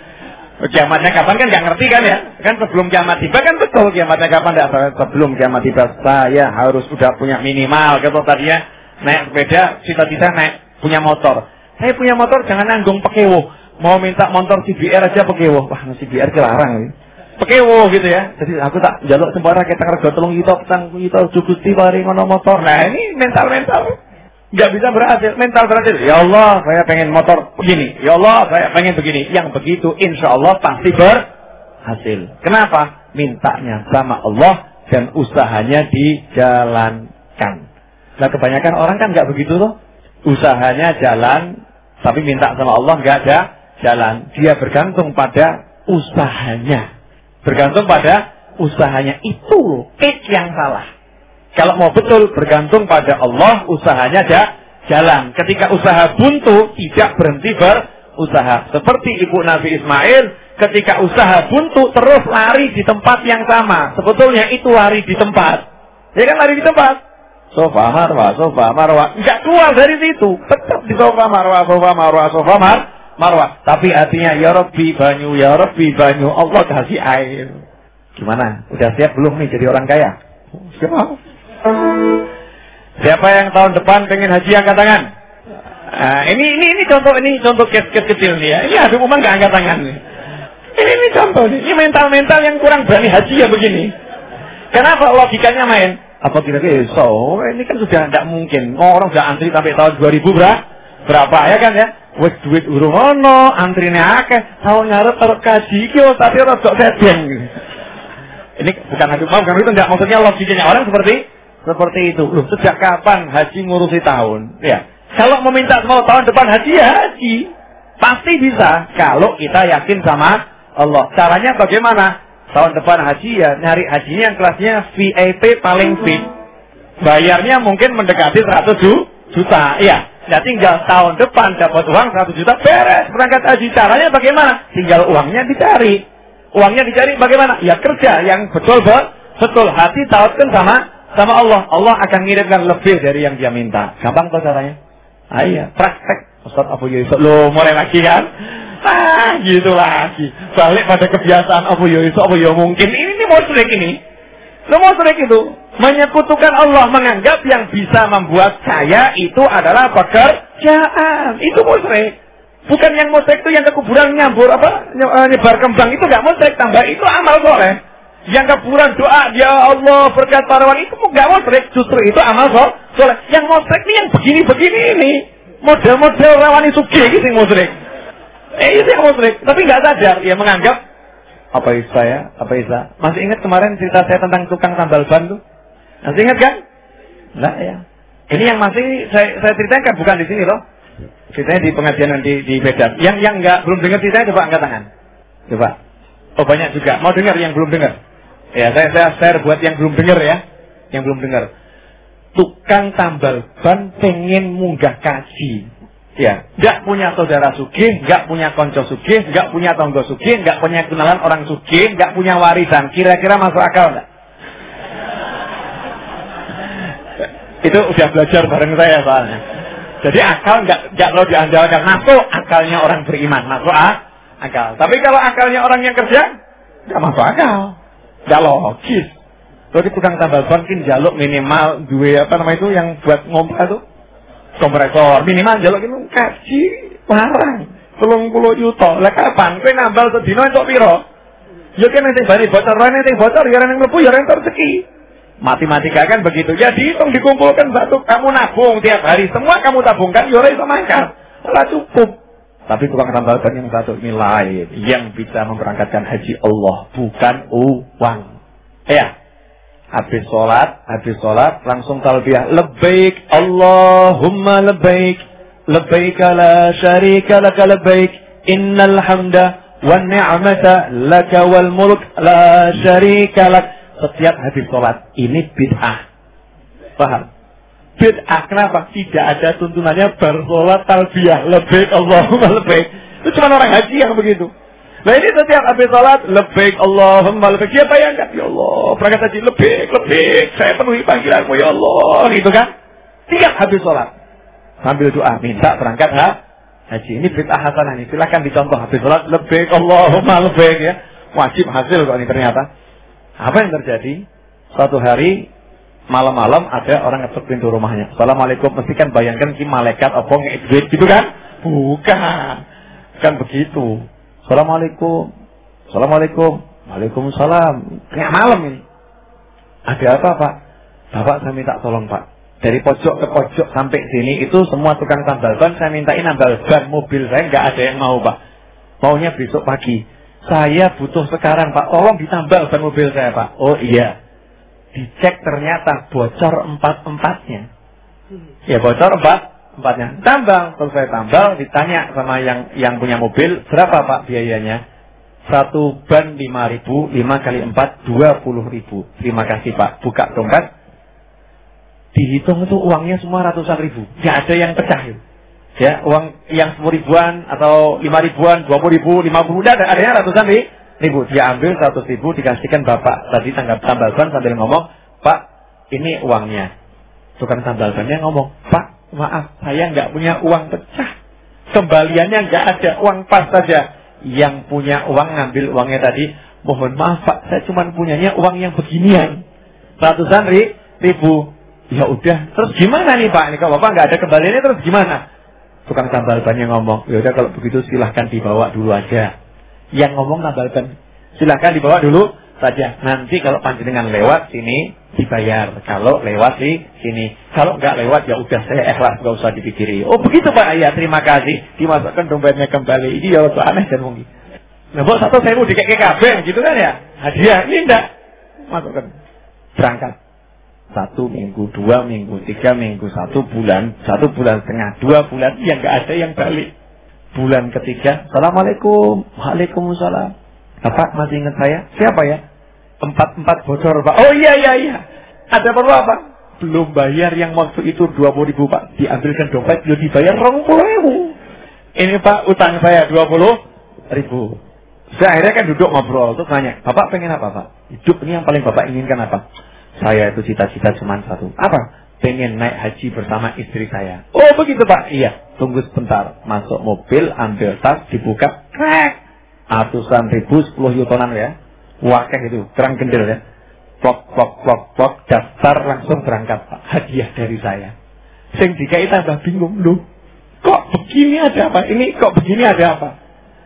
Kiamatnya kapan kan nggak ngerti kan ya? Kan sebelum kiamat tiba kan betul kiamatnya kapan enggak, sebelum kiamat tiba saya harus sudah punya minimal gitu tadinya naik sepeda, cita-cita naik punya motor. Saya punya motor jangan nanggung pekewo. Mau minta motor CBR aja pekewo. Wah, CBR kelarang. Pekewo gitu ya. Jadi aku tak njaluk sembara ketek rego 3 juta petang juta Gusti paring ngono motor. Nah, ini mental. Enggak bisa berhasil, mental berhasil. Ya Allah, saya pengen motor begini. Ya Allah, saya pengen begini. Yang begitu insya Allah pasti berhasil. Kenapa? mintanya sama Allah dan usahanya dijalankan. Nah kebanyakan orang kan nggak begitu loh. Usahanya jalan, tapi minta sama Allah nggak ada jalan. Dia bergantung pada usahanya. Bergantung pada usahanya. Itu loh, yang salah. Kalau mau betul bergantung pada Allah, usahanya jalan. Ketika usaha buntu, tidak berhenti berusaha. Seperti ibu Nabi Ismail, ketika usaha buntu terus lari di tempat yang sama. Sebetulnya itu lari di tempat. Ya kan lari di tempat. Sofa marwah. Enggak keluar dari situ. Tetap di sofa marwah. Tapi hatinya ya Rabbi banyu, ya Rabbi banyu. Allah kasih air. Gimana? Udah siap belum nih jadi orang kaya? Siapa yang tahun depan pengen haji angkat tangan? Nah, ini contoh case kecil nih ya. Ini ada umum nggak angkat tangan nih. Ini contoh nih. Ini mental yang kurang berani haji ya begini. Kenapa logikanya main? Apa kira-kira ini kan sudah tidak mungkin. Orang sudah antri sampai tahun 2000 berapa ya kan ya? Wes duit urung ono, antrine akeh, tahun ngarep arep kaji iki tapi ora kok sedeng. Ini bukan haji mau kan itu enggak maksudnya logikanya orang seperti itu. Loh, sejak kapan haji ngurusi tahun? Ya. Kalau meminta semua tahun depan haji ya haji. Pasti bisa kalau kita yakin sama Allah. Caranya bagaimana? Tahun depan haji ya nyari hajinya yang kelasnya VIP paling fit. Bayarnya mungkin mendekati 100 juta. Iya. Nah tinggal tahun depan dapat uang 100 juta beres berangkat haji. Caranya bagaimana? Tinggal uangnya dicari. Uangnya dicari bagaimana? Ya kerja yang betul hati taatkan sama Allah. Allah akan ngirimkan lebih dari yang dia minta. Gampang tuh caranya. Iya, praktek. Ustaz Abu Yusuf, lo mulai lagi kan? Gitu lagi. Balik pada kebiasaan Abu Yusuf, Abu Yusuf mungkin ini musyrik ini. Lo musyrik itu menyekutukan Allah, menganggap yang bisa membuat kaya itu adalah pekerjaan. Itu musyrik. Bukan yang musyrik itu yang ke kuburan nyebar kembang itu nggak musyrik, tambah itu amal soleh. Yang kuburan doa ya Allah berkat parawan itu nggak musyrik, justru itu amal soleh. Yang musyrik ini yang begini-begini ini model-model rawani sugih gitu yang musyrik. Itu yang musyrik, tapi nggak sadar dia menganggap apa Isa? Masih ingat kemarin cerita saya tentang tukang tambal ban tuh? Masih ingat kan? Enggak ya. Ini yang masih saya ceritakan bukan di sini loh. Ceritanya di pengajian di Medan. Yang enggak belum dengar ceritanya coba angkat tangan. Coba. Oh banyak juga. Mau dengar yang belum dengar? Ya saya share buat yang belum dengar ya. Yang belum dengar. Tukang tambal ban pengen munggah kaji. Ya, enggak punya saudara sugih, enggak punya konco sugih, enggak punya tonggo sugih, enggak punya kenalan orang sugih, enggak punya warisan. Kira-kira masuk akal enggak? Itu udah belajar bareng saya soalnya. Jadi akal enggak lo diandalkan. Masuk akalnya orang beriman, masuk akal. Tapi kalau akalnya orang yang kerja, enggak masuk akal. Enggak logis. Jadi tukang tambal ban kan jaluk minimal dua itu yang buat ngompa tuh. Kompresor minimal jaluk itu kaji larang 30 juta. Lah kapan kowe nambal sedina entuk piro? Ya kan ning bari bocor, ning bocor ya ning mlebu ya ning rezeki. Matematika kan begitu. Ya dihitung dikumpulkan satu kamu nabung tiap hari, semua kamu tabungkan ya ora iso mangkat. Ora cukup. Tapi tukang tambal ban yang satu ini lain, yang bisa memberangkatkan haji Allah, bukan uang. Ya. Habis sholat langsung talbiyah labbaik Allahumma labbaik labbaik la syarika laka labbaik innal hamda wan ni'mata laka wal mulk la syarika lak. Setiap habis sholat ini bid'ah. Paham? Bid'ah kenapa? Tidak ada tuntunannya bersolat talbiyah labbaik Allahumma labbaik. Itu cuma orang haji yang begitu. Nah ini setiap habis sholat labbaik Allahumma labbaik. Siapa yang enggak? Ya Allah, berangkat haji labbaik. Saya penuhi panggilanmu ya Allah, gitu kan? Tiap habis sholat sambil doa minta berangkat haji. Ini bid'ah hasanah ini. Silakan dicontoh habis sholat labbaik Allahumma labbaik ya. Wajib hasil kok ini ternyata. Apa yang terjadi? Suatu hari malam-malam ada orang ngetuk pintu rumahnya. Assalamualaikum. Mesti kan bayangkan ki malaikat apa ngedit gitu kan? Bukan. Kan begitu. Assalamualaikum. Waalaikumsalam. Kayak malam ini. Ada apa Pak? Bapak saya minta tolong Pak. Dari pojok ke pojok sampai sini itu semua tukang tambal ban saya mintain nambal ban mobil saya nggak ada yang mau Pak. Maunya besok pagi. saya butuh sekarang Pak, tolong ditambal ban mobil saya Pak. Oh iya. Dicek ternyata bocor 4-4-nya. Ya bocor 4-4-nya. Tambal, terus saya tambal, ditanya sama yang punya mobil, berapa Pak biayanya? Satu ban 5.000, 5 kali 4 20.000. Terima kasih Pak. Buka dompet, dihitung itu uangnya semua ratusan ribu. Gak ada yang pecah itu. Ya, uang yang 10 ribuan atau 5 ribuan, 20 ribu, 50 udah adanya ratusan ribu. Dia ambil 100 ribu, dikasihkan bapak tadi tambal ban sambil ngomong, Pak, ini uangnya. Tukang tambal bannya ngomong, Pak, maaf, saya nggak punya uang pecah. Kembaliannya nggak ada, uang pas saja. Yang punya uang ngambil uangnya tadi, mohon maaf Pak, saya cuma punyanya uang yang beginian, ratusan ribu. Ya udah, terus gimana nih Pak? Ini kalau Bapak nggak ada kembaliannya terus gimana? Tukang tambal bannya ngomong, ya udah kalau begitu silahkan dibawa dulu aja. Yang ngomong tambal ban, silahkan dibawa dulu saja. Nanti kalau panjenengan lewat sini dibayar. Kalau lewat sini, kalau nggak lewat ya udah saya ikhlas, nggak usah dipikiri. Oh begitu Pak, ya terima kasih. Dimasukkan dompetnya kembali. Ini ya waktu aneh dan mungkin. Nah bos 1.000 di KKB gitu kan ya? Hadiah ini enggak masukkan. Berangkat. 1 minggu, 2 minggu, 3 minggu, 1 bulan, 1 bulan setengah, 2 bulan, ya nggak ada yang balik. Bulan ketiga, Assalamualaikum, Waalaikumsalam. Bapak masih ingat saya? Siapa ya? 4 bocor Pak. Oh iya. Ada perlu apa? Belum bayar yang waktu itu 20 ribu Pak. Diambilkan dompet, belum dibayar 20 ribu. Ini Pak, utang saya 20 ribu. Saya akhirnya kan duduk ngobrol, terus nanya, Bapak pengen apa Pak? Hidup ini yang paling Bapak inginkan apa? Saya itu cita-cita cuma satu. Apa? Pengen naik haji bersama istri saya. Oh begitu Pak? Iya. Tunggu sebentar. Masuk mobil, ambil tas, dibuka. Krek. Ratusan ribu, 10 yutonan ya. Wakeh itu, kerang gendel ya. Plok. Daftar langsung berangkat Pak. Hadiah dari saya. Sing dikai tambah bingung. Loh, kok begini ada apa? Ini kok begini ada apa?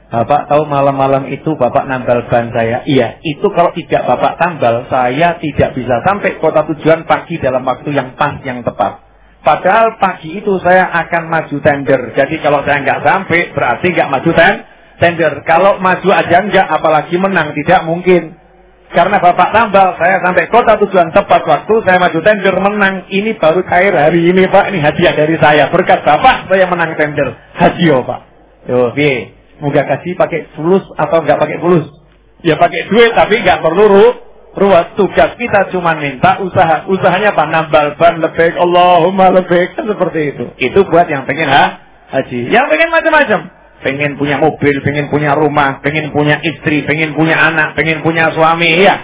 Bapak tahu malam-malam itu Bapak nambal ban saya? Iya, itu kalau tidak Bapak tambal, saya tidak bisa sampai kota tujuan pagi dalam waktu yang pas, yang tepat. Padahal pagi itu saya akan maju tender. Jadi kalau saya nggak sampai, berarti nggak maju tender. Kalau maju aja nggak, apalagi menang, tidak mungkin. Karena Bapak tambal, saya sampai kota tujuan tepat waktu, saya maju tender, menang. Ini baru cair hari ini Pak, ini hadiah dari saya. Berkat Bapak, saya menang tender. Hadiah Pak. Yo, piye? Moga kasih pakai fulus atau nggak pakai fulus? Ya pakai duit tapi nggak perlu ruwet. Tugas kita cuma minta usaha. Usahanya apa? Nambal ban lebih. Allahumma lebih. Kan seperti itu. Itu buat yang pengen haji. Yang pengen macam-macam. Pengen punya mobil, pengen punya rumah, pengen punya istri, pengen punya anak, pengen punya suami. Ya.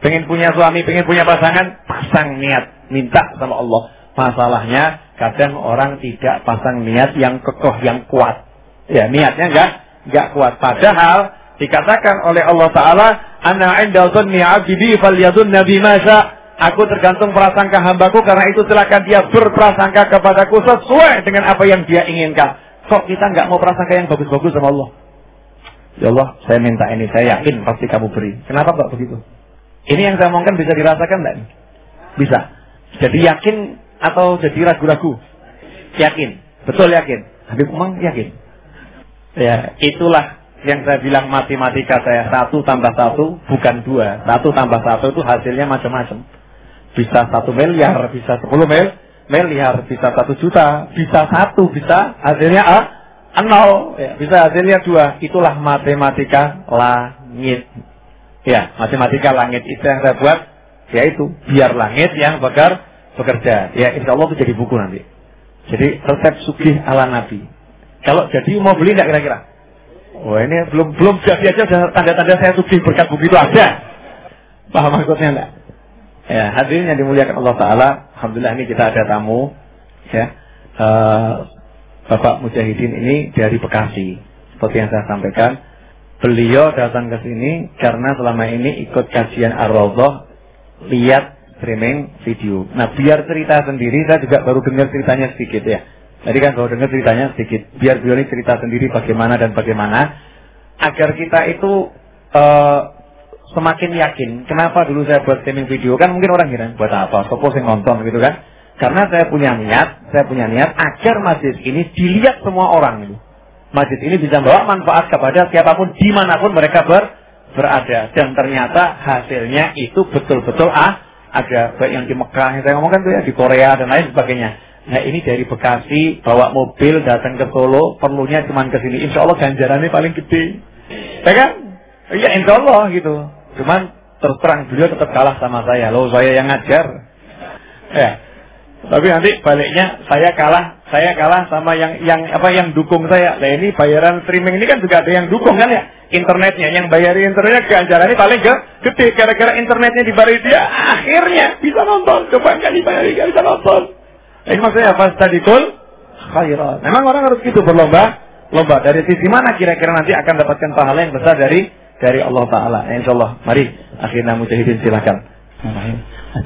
Pengen punya suami, pengen punya pasangan. Pasang niat. Minta sama Allah. Masalahnya kadang orang tidak pasang niat yang kokoh, yang kuat. Ya niatnya enggak kuat. Padahal dikatakan oleh Allah Ta'ala, Ana inda dhanni abdi falyadhunna bima sya. Aku tergantung prasangka hambaku, karena itu silakan dia berprasangka kepadaku sesuai dengan apa yang dia inginkan. Kok kita enggak mau prasangka yang bagus-bagus sama Allah? Ya Allah, saya minta ini, saya yakin pasti kamu beri. Kenapa Pak begitu? Ini yang saya omongkan bisa dirasakan enggak? Bisa. Jadi yakin atau jadi ragu-ragu? Yakin. Betul yakin. Habib Umang yakin. Ya, itulah yang saya bilang matematika saya. 1 tambah 1 bukan 2. 1 tambah 1 itu hasilnya macam-macam. Bisa 1 miliar, bisa 10 miliar, bisa 1 juta, bisa 1, bisa hasilnya 0, ya, bisa hasilnya 2. Itulah matematika langit. Ya, matematika langit itu yang saya buat, yaitu biar langit yang bekerja. Ya, insya Allah itu jadi buku nanti. Jadi resep sugih ala Nabi. Kalau jadi mau beli enggak kira-kira? Oh ini belum jadi aja sudah tanda-tanda saya sugih berkat buku itu ada. Paham maksudnya enggak? Ya, hadirin yang dimuliakan Allah Ta'ala, alhamdulillah ini kita ada tamu ya. Bapak Mujahidin ini dari Bekasi. Seperti yang saya sampaikan, beliau datang ke sini karena selama ini ikut kajian Ar-Raudhah, lihat streaming video. Nah, biar cerita sendiri, saya juga baru dengar ceritanya sedikit ya. Tadi kan baru dengar ceritanya sedikit. Biar beliau ini cerita sendiri bagaimana dan bagaimana, agar kita itu semakin yakin. Kenapa dulu saya buat streaming video? Kan mungkin orang kira buat apa? Sopo sing nonton gitu kan? Karena saya punya niat agar masjid ini dilihat semua orang itu. Masjid ini bisa membawa manfaat kepada siapapun dimanapun mereka berada. Dan ternyata hasilnya itu betul-betul ada. Baik yang di Mekah, yang saya ngomongkan tuh ya, di Korea dan lain sebagainya. Nah ini dari Bekasi, bawa mobil datang ke Solo, perlunya cuma ke sini. Insya Allah ganjarannya paling gede. Ya kan? Iya insya Allah gitu. Cuman terus terang beliau tetap kalah sama saya. Loh saya yang ngajar. Ya. Tapi nanti baliknya saya kalah sama yang dukung saya. Nah ini bayaran streaming ini kan juga ada yang dukung kan ya. Internetnya yang bayari internetnya ganjarannya paling gede. Gara-gara internetnya dibayari dia akhirnya bisa nonton. Coba nggak dibayari nggak bisa nonton. Ini maksudnya fastadikul khairat. Memang orang harus gitu berlomba. Dari sisi mana kira-kira nanti akan dapatkan pahala yang besar dari Allah Ta'ala. InsyaAllah. Mari akhirnya mujahidin silakan.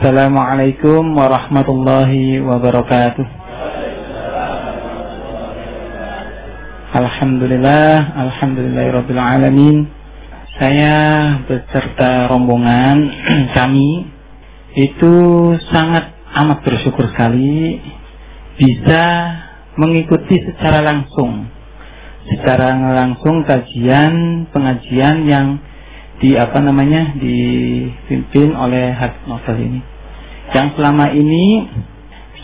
Assalamualaikum warahmatullahi wabarakatuh. Alhamdulillahirabbil alamin. Saya beserta rombongan kami itu sangat amat bersyukur sekali bisa mengikuti secara langsung pengajian yang dipimpin oleh Habib Novel ini. Yang selama ini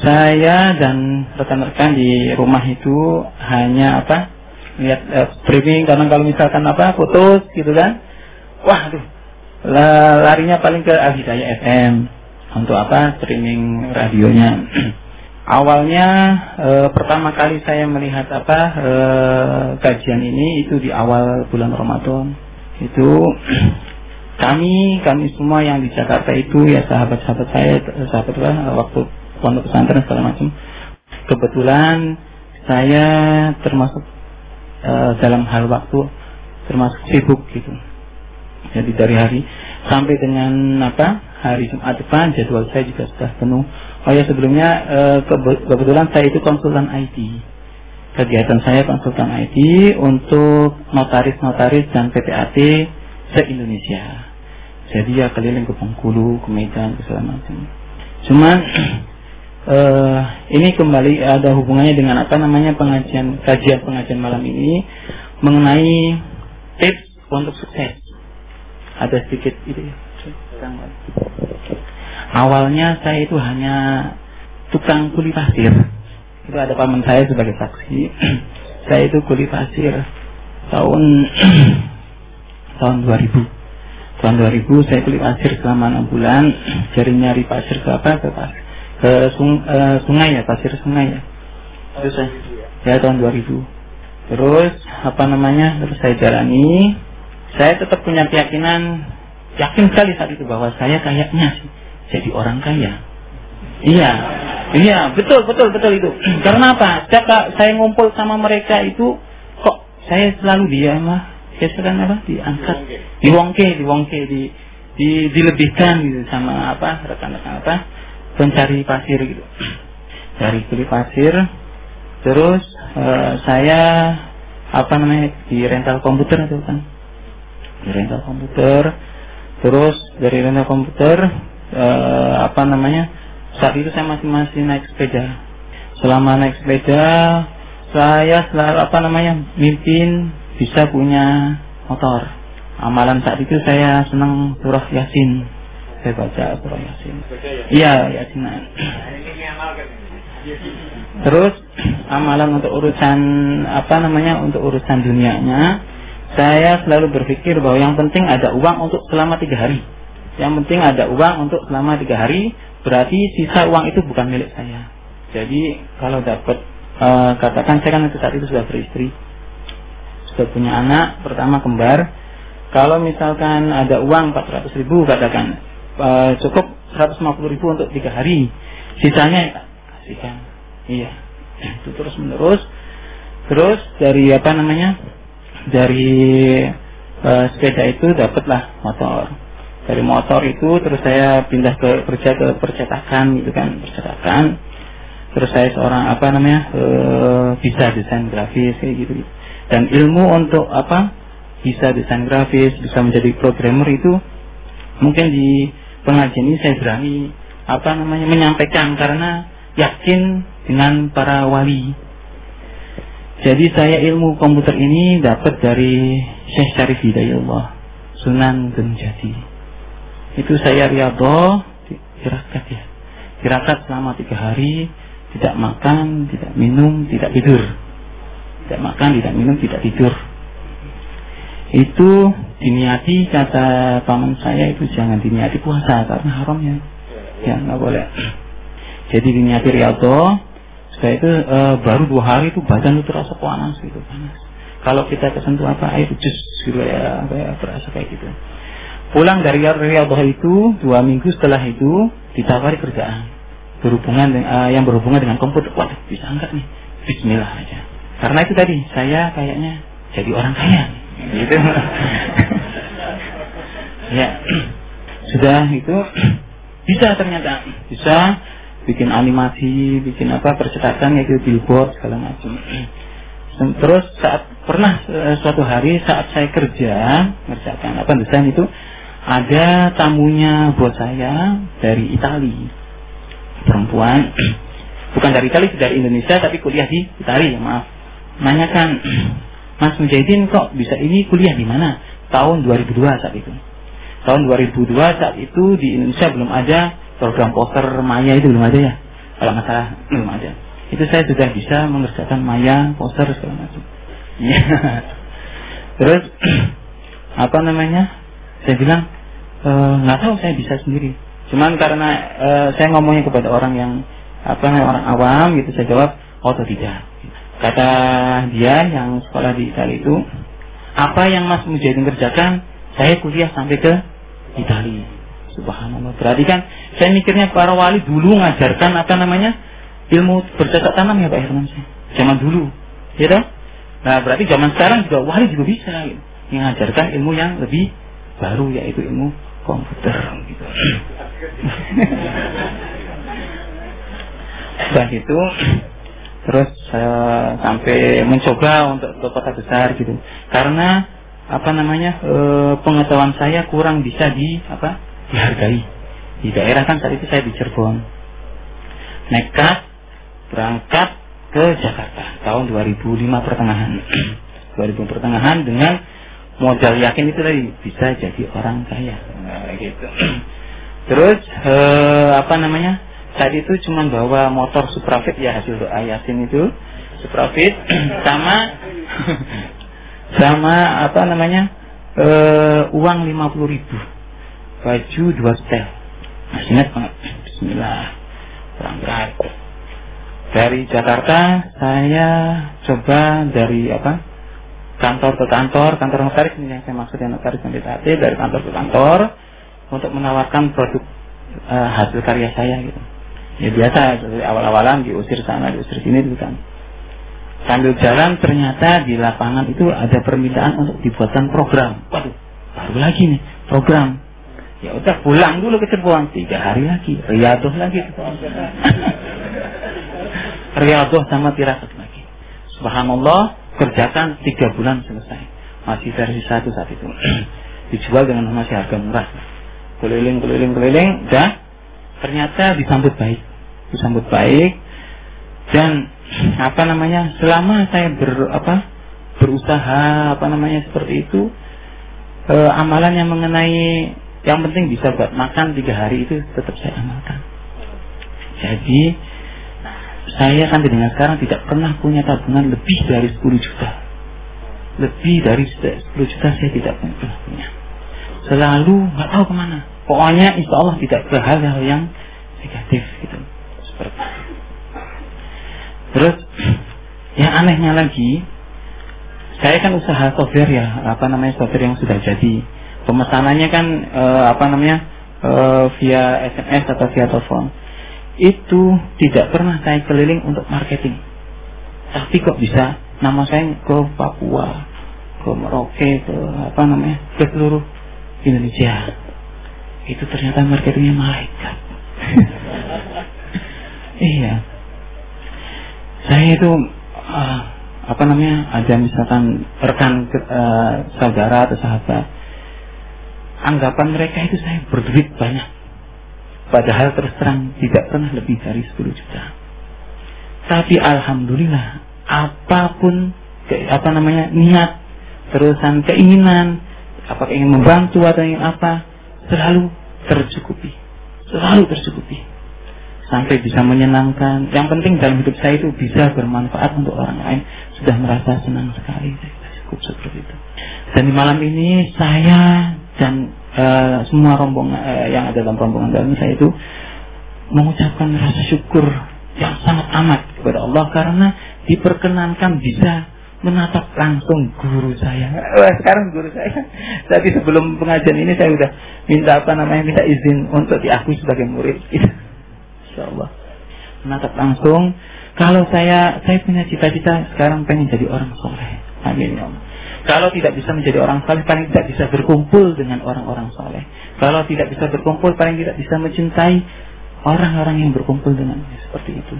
saya dan rekan-rekan di rumah itu hanya lihat streaming, karena kalau misalkan putus gitu kan, larinya paling ke Al Hidayah FM untuk streaming radionya. Awalnya pertama kali saya melihat kajian ini itu di awal bulan Ramadan. Itu kami semua yang di Jakarta itu ya sahabat-sahabat saya, waktu pondok pesantren segala macam. Kebetulan saya termasuk dalam hal waktu termasuk sibuk gitu. Jadi dari hari sampai dengan hari Jumat depan jadwal saya juga sudah penuh. Oh ya sebelumnya kebetulan saya itu konsultan IT. Kegiatan saya konsultan IT untuk notaris-notaris dan PPAT se-Indonesia. Jadi ya keliling ke Bengkulu, ke Medan, ke segala macam. Cuman ini kembali ada hubungannya dengan kajian pengajian malam ini mengenai tips untuk sukses. Ada sedikit itu ya. Awalnya saya itu hanya tukang kuli pasir. Itu ada paman saya sebagai saksi. Saya itu kuli pasir tahun 2000. Tahun 2000 saya kuli pasir selama 6 bulan. Nyari pasir ke sungai ya, pasir sungai ya. Terus ya tahun 2000. Terus terus saya jalani. Saya tetap punya keyakinan, yakin sekali saat itu bahwa saya kayaknya jadi orang kaya. Iya, betul itu. Karena apa? Setiap saya ngumpul sama mereka itu kok saya selalu diangkat, diwongke, dilebihkan gitu sama rekan-rekan pencari pasir gitu. Dari kuli pasir, terus saya di rental komputer itu kan. Di rental komputer, terus dari rental komputer saat itu saya masih naik sepeda. Selama naik sepeda saya selalu mimpin bisa punya motor. Amalan saat itu saya senang surah Yasin. Saya baca surah Yasin. Iya, Yasin. Terus amalan untuk urusan untuk urusan dunianya, saya selalu berpikir bahwa yang penting ada uang untuk selama 3 hari. Yang penting ada uang untuk selama 3 hari. Berarti sisa uang itu bukan milik saya. Jadi kalau dapat katakan saya kan saat itu sudah beristri, sudah punya anak pertama kembar. Kalau misalkan ada uang 400.000 katakan, cukup 150.000 untuk 3 hari, sisanya kasihkan. Iya, itu terus menerus. Terus dari dari sepeda itu dapatlah motor. Dari motor itu terus saya pindah kerja ke percetakan gitu kan, percetakan. Terus saya seorang bisa desain grafis kayak gitu. Dan ilmu untuk bisa desain grafis, bisa menjadi programmer itu mungkin di pengajian ini saya berani menyampaikan karena yakin dengan para wali. Jadi saya ilmu komputer ini dapat dari Syekh Syarif Hidayatullah, Sunan Gunung Jati. Itu saya riyadhah tirakat selama 3 hari, tidak makan, tidak minum, tidak tidur. Tidak makan, tidak minum, tidak tidur. Itu diniati, kata paman saya, itu jangan diniati puasa karena haramnya. Ya, nggak boleh. Jadi diniati riyadhah. Setelah itu baru 2 hari itu badan itu terasa panas gitu, panas. Kalau kita kesentuh air jus gitu ya, kayak terasa kayak gitu. Pulang dari riyadhah itu 2 minggu setelah itu ditawari kerjaan yang berhubungan dengan komputer. Waduh, bisa angkat nih. Bismillah aja. Karena itu tadi saya kayaknya jadi orang kaya gitu. Ya. Sudah itu bisa ternyata bisa bikin animasi, bikin percetakan itu billboard segala macam. Terus suatu hari saat saya ngerjakan desain itu, ada tamunya bos saya dari Italia, perempuan, bukan dari Italia, dari Indonesia tapi kuliah di Italia, maaf. Nanyakan, Mas Mujahidin kok bisa ini kuliah di mana? Tahun 2002 saat itu. Tahun 2002 saat itu di Indonesia belum ada program poster Maya, itu belum ada ya, kalau nggak salah belum ada. Itu saya sudah bisa mengerjakan Maya, poster segala macam. Terus saya bilang nggak tahu, saya bisa sendiri. Cuman karena saya ngomongnya kepada orang yang orang awam gitu, saya jawab atau tidak. Kata dia yang sekolah di Italia itu, apa yang Mas Mujahidin kerjakan, saya kuliah sampai ke Italia. Subhanallah. Berarti kan saya mikirnya para wali dulu ngajarkan ilmu bercocok tanam ya Pak Herman, zaman dulu, ya toh? Nah berarti zaman sekarang juga wali juga bisa gitu, mengajarkan ilmu yang lebih baru, yaitu ilmu komputer gitu. Setelah itu terus saya sampai mencoba untuk ke kota besar gitu, karena pengetahuan saya kurang bisa dihargai. Di daerah kan saat itu saya di Cirebon, nekat berangkat ke Jakarta tahun 2005 pertengahan dengan modal yakin itu tadi bisa jadi orang kaya gitu. Terus saat itu cuma bawa motor Suprafit ya, hasil doa Yasin itu Suprafit sama uang 50.000, baju 2 setel. Masih ingat banget. Bismillah, berangkat dari Jakarta. Saya coba dari kantor ke kantor notaris, ini yang saya maksudnya notaris dan DTAT, dari kantor ke kantor untuk menawarkan produk hasil karya saya gitu. Ya biasa, dari awal-awalan diusir sana diusir sini gitu kan. Sambil jalan ternyata di lapangan itu ada permintaan untuk dibuatkan program. Waduh, baru lagi nih program. Ya udah pulang dulu ke Cirebon, 3 hari lagi riyadhah lagi. Riyadhah sama tirakat lagi. Subhanallah, kerjakan 3 bulan selesai. Masih versi 1 saat itu. Dijual dengan masih harga murah. Keliling, dan ternyata disambut baik. Dan selama saya berusaha seperti itu, amalan yang mengenai yang penting bisa buat makan 3 hari itu tetap saya amalkan. Jadi saya sampai dengan sekarang tidak pernah punya tabungan lebih dari 10 juta. Lebih dari 10 juta saya tidak pernah punya. Selalu nggak tahu kemana. Pokoknya insya Allah tidak ke hal-hal yang negatif gitu. Seperti itu. Terus yang anehnya lagi, saya kan usaha software ya, software yang sudah jadi. Pemesanannya kan via SMS atau via telepon. Itu tidak pernah saya keliling untuk marketing. Tapi kok bisa nama saya ke Papua, ke Merauke, ke seluruh Indonesia. Itu ternyata marketingnya malaikat. Iya. Saya itu ada misalkan rekan saudara atau sahabat, anggapan mereka itu saya berduit banyak, padahal terus terang tidak pernah lebih dari 10 juta. Tapi alhamdulillah apapun niat, terusan keinginan, apakah ingin membantu atau ingin apa, selalu tercukupi, sampai bisa menyenangkan. Yang penting dalam hidup saya itu bisa bermanfaat untuk orang lain, sudah merasa senang sekali. Cukup seperti itu. Dan di malam ini saya dan semua rombongan yang ada dalam rombongan dalam saya itu mengucapkan rasa syukur yang sangat amat kepada Allah karena diperkenankan bisa menatap langsung guru saya. Sekarang guru saya. Tadi sebelum pengajian ini saya sudah minta izin untuk diakui sebagai murid. Insyaallah. Menatap langsung. Kalau saya punya cita-cita sekarang pengen jadi orang soleh. Amin ya Allah. Kalau tidak bisa menjadi orang soleh, paling tidak bisa berkumpul dengan orang-orang soleh. Kalau tidak bisa berkumpul, paling tidak bisa mencintai orang-orang yang berkumpul dengannya. Seperti itu.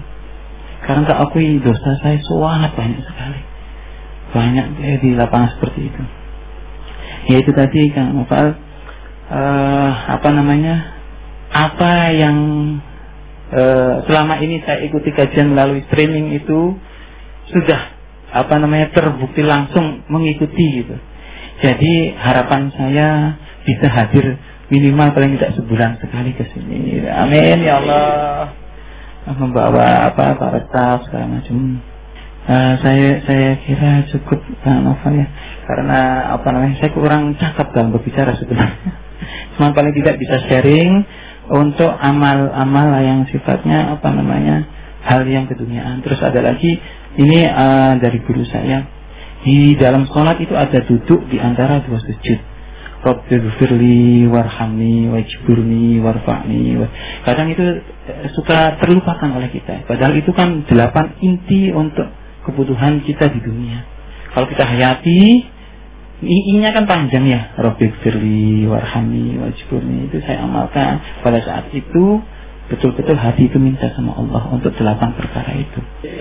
Karena tak akui dosa saya sangat banyak sekali. Banyak di lapangan seperti itu. Yaitu tadi Kang Noval, apa yang selama ini saya ikuti kajian melalui streaming itu sudah terbukti langsung mengikuti gitu. Jadi harapan saya bisa hadir minimal paling tidak sebulan sekali ke sini. Amin ya Allah. Membawa para staff segala macam. Saya kira cukup Novel ya. Karena saya kurang cakap dalam berbicara sebenarnya. Cuma paling tidak bisa sharing untuk amal-amal yang sifatnya hal yang keduniaan. Terus ada lagi ini dari guru saya, di dalam sholat itu ada duduk di antara dua sujud. Rabbighfirli warhamni wajburni warfa'ni. Kadang itu suka terlupakan oleh kita. Padahal itu kan 8 inti untuk kebutuhan kita di dunia. Kalau kita hayati, I-nya kan panjang ya. Rabbighfirli warhamni wajburni. Itu saya amalkan pada saat itu. Betul-betul hati itu minta sama Allah untuk 8 perkara itu.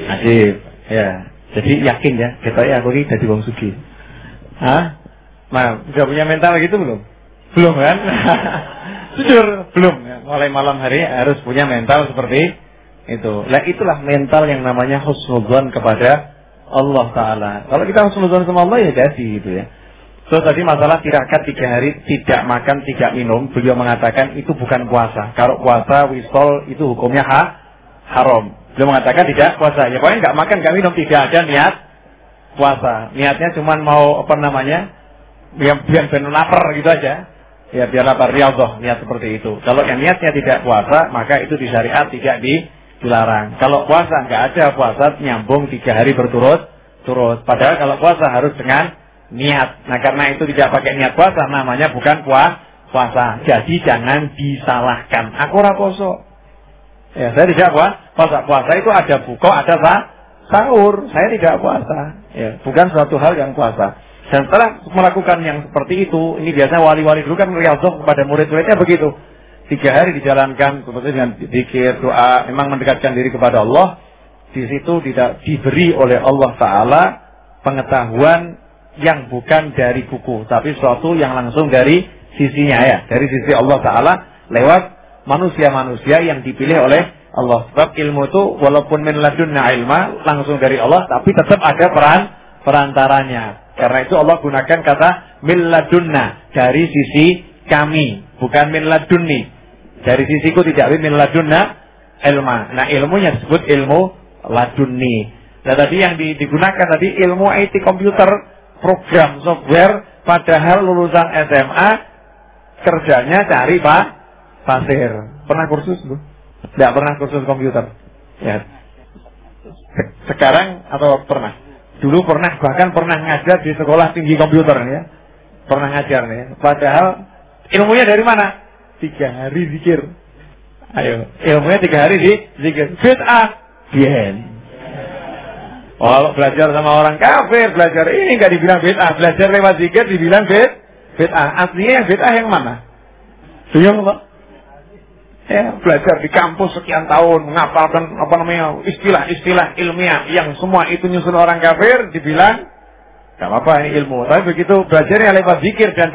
Asik. Ya, jadi yakin ya, kita aku ini jadi wong sugih. Hah? Nah, sudah punya mental gitu belum? Belum kan? Jujur, belum. Ya. Mulai malam hari harus punya mental seperti itu. Nah, itulah mental yang namanya husnudzon kepada Allah Ta'ala. Kalau kita husnudzon sama Allah ya jadi gitu ya. Terus tadi masalah tirakat 3 hari tidak makan, tidak minum. Beliau mengatakan itu bukan puasa. Kalau puasa, wisol itu hukumnya haram. Beliau mengatakan tidak puasa. Ya pokoknya nggak makan, nggak minum, tidak ada niat puasa. Niatnya cuma mau biar lapar gitu aja. Ya biar lapar, riyadhah, niat seperti itu. Kalau yang niatnya tidak puasa, maka itu di syariat tidak dilarang. Kalau puasa nggak ada puasa nyambung 3 hari berturut-turut. Padahal kalau puasa harus dengan niat. Nah karena itu tidak pakai niat puasa, namanya bukan puasa. Jadi jangan disalahkan. Aku ora poso. Ya, saya tidak puasa. Puasa itu ada buka, ada sahur. Saya tidak puasa. Ya, bukan suatu hal yang puasa. Dan setelah melakukan yang seperti itu, ini biasanya wali-wali dulu kan riyadhah kepada murid-muridnya begitu. 3 hari dijalankan seperti dengan zikir, doa, memang mendekatkan diri kepada Allah. Di situ tidak diberi oleh Allah Ta'ala pengetahuan yang bukan dari buku, tapi sesuatu yang langsung dari sisinya ya, dari sisi Allah Ta'ala lewat manusia-manusia yang dipilih oleh Allah. Sebab ilmu itu walaupun min ladunna ilma, langsung dari Allah, tapi tetap ada perantaranya. Karena itu Allah gunakan kata min ladunna, dari sisi kami, bukan min ladunni. Dari sisiku tidak min ladunna ilma. Nah ilmunya disebut ilmu ladunni. Nah tadi yang digunakan tadi ilmu IT komputer, program software, padahal lulusan SMA kerjanya cari pasir. Pernah kursus lu? Tidak pernah kursus komputer. Ya. Sekarang atau pernah? Dulu pernah, bahkan pernah ngajar di sekolah tinggi komputer ya. Pernah ngajar ya. Padahal ilmunya dari mana? 3 hari zikir. Ayo, ilmunya 3 hari zikir. Bid'ah. Bien. Kalau belajar sama orang kafir, belajar ini nggak dibilang bid'ah. Belajar lewat zikir dibilang bid'ah. Aslinya bid'ah yang mana? Bingung Pak? Ya, belajar di kampus sekian tahun, menghafalkan istilah-istilah ilmiah yang semua itu nyusun orang kafir, dibilang gak apa-apa ini ilmu. Tapi begitu belajarnya lewat zikir dan doa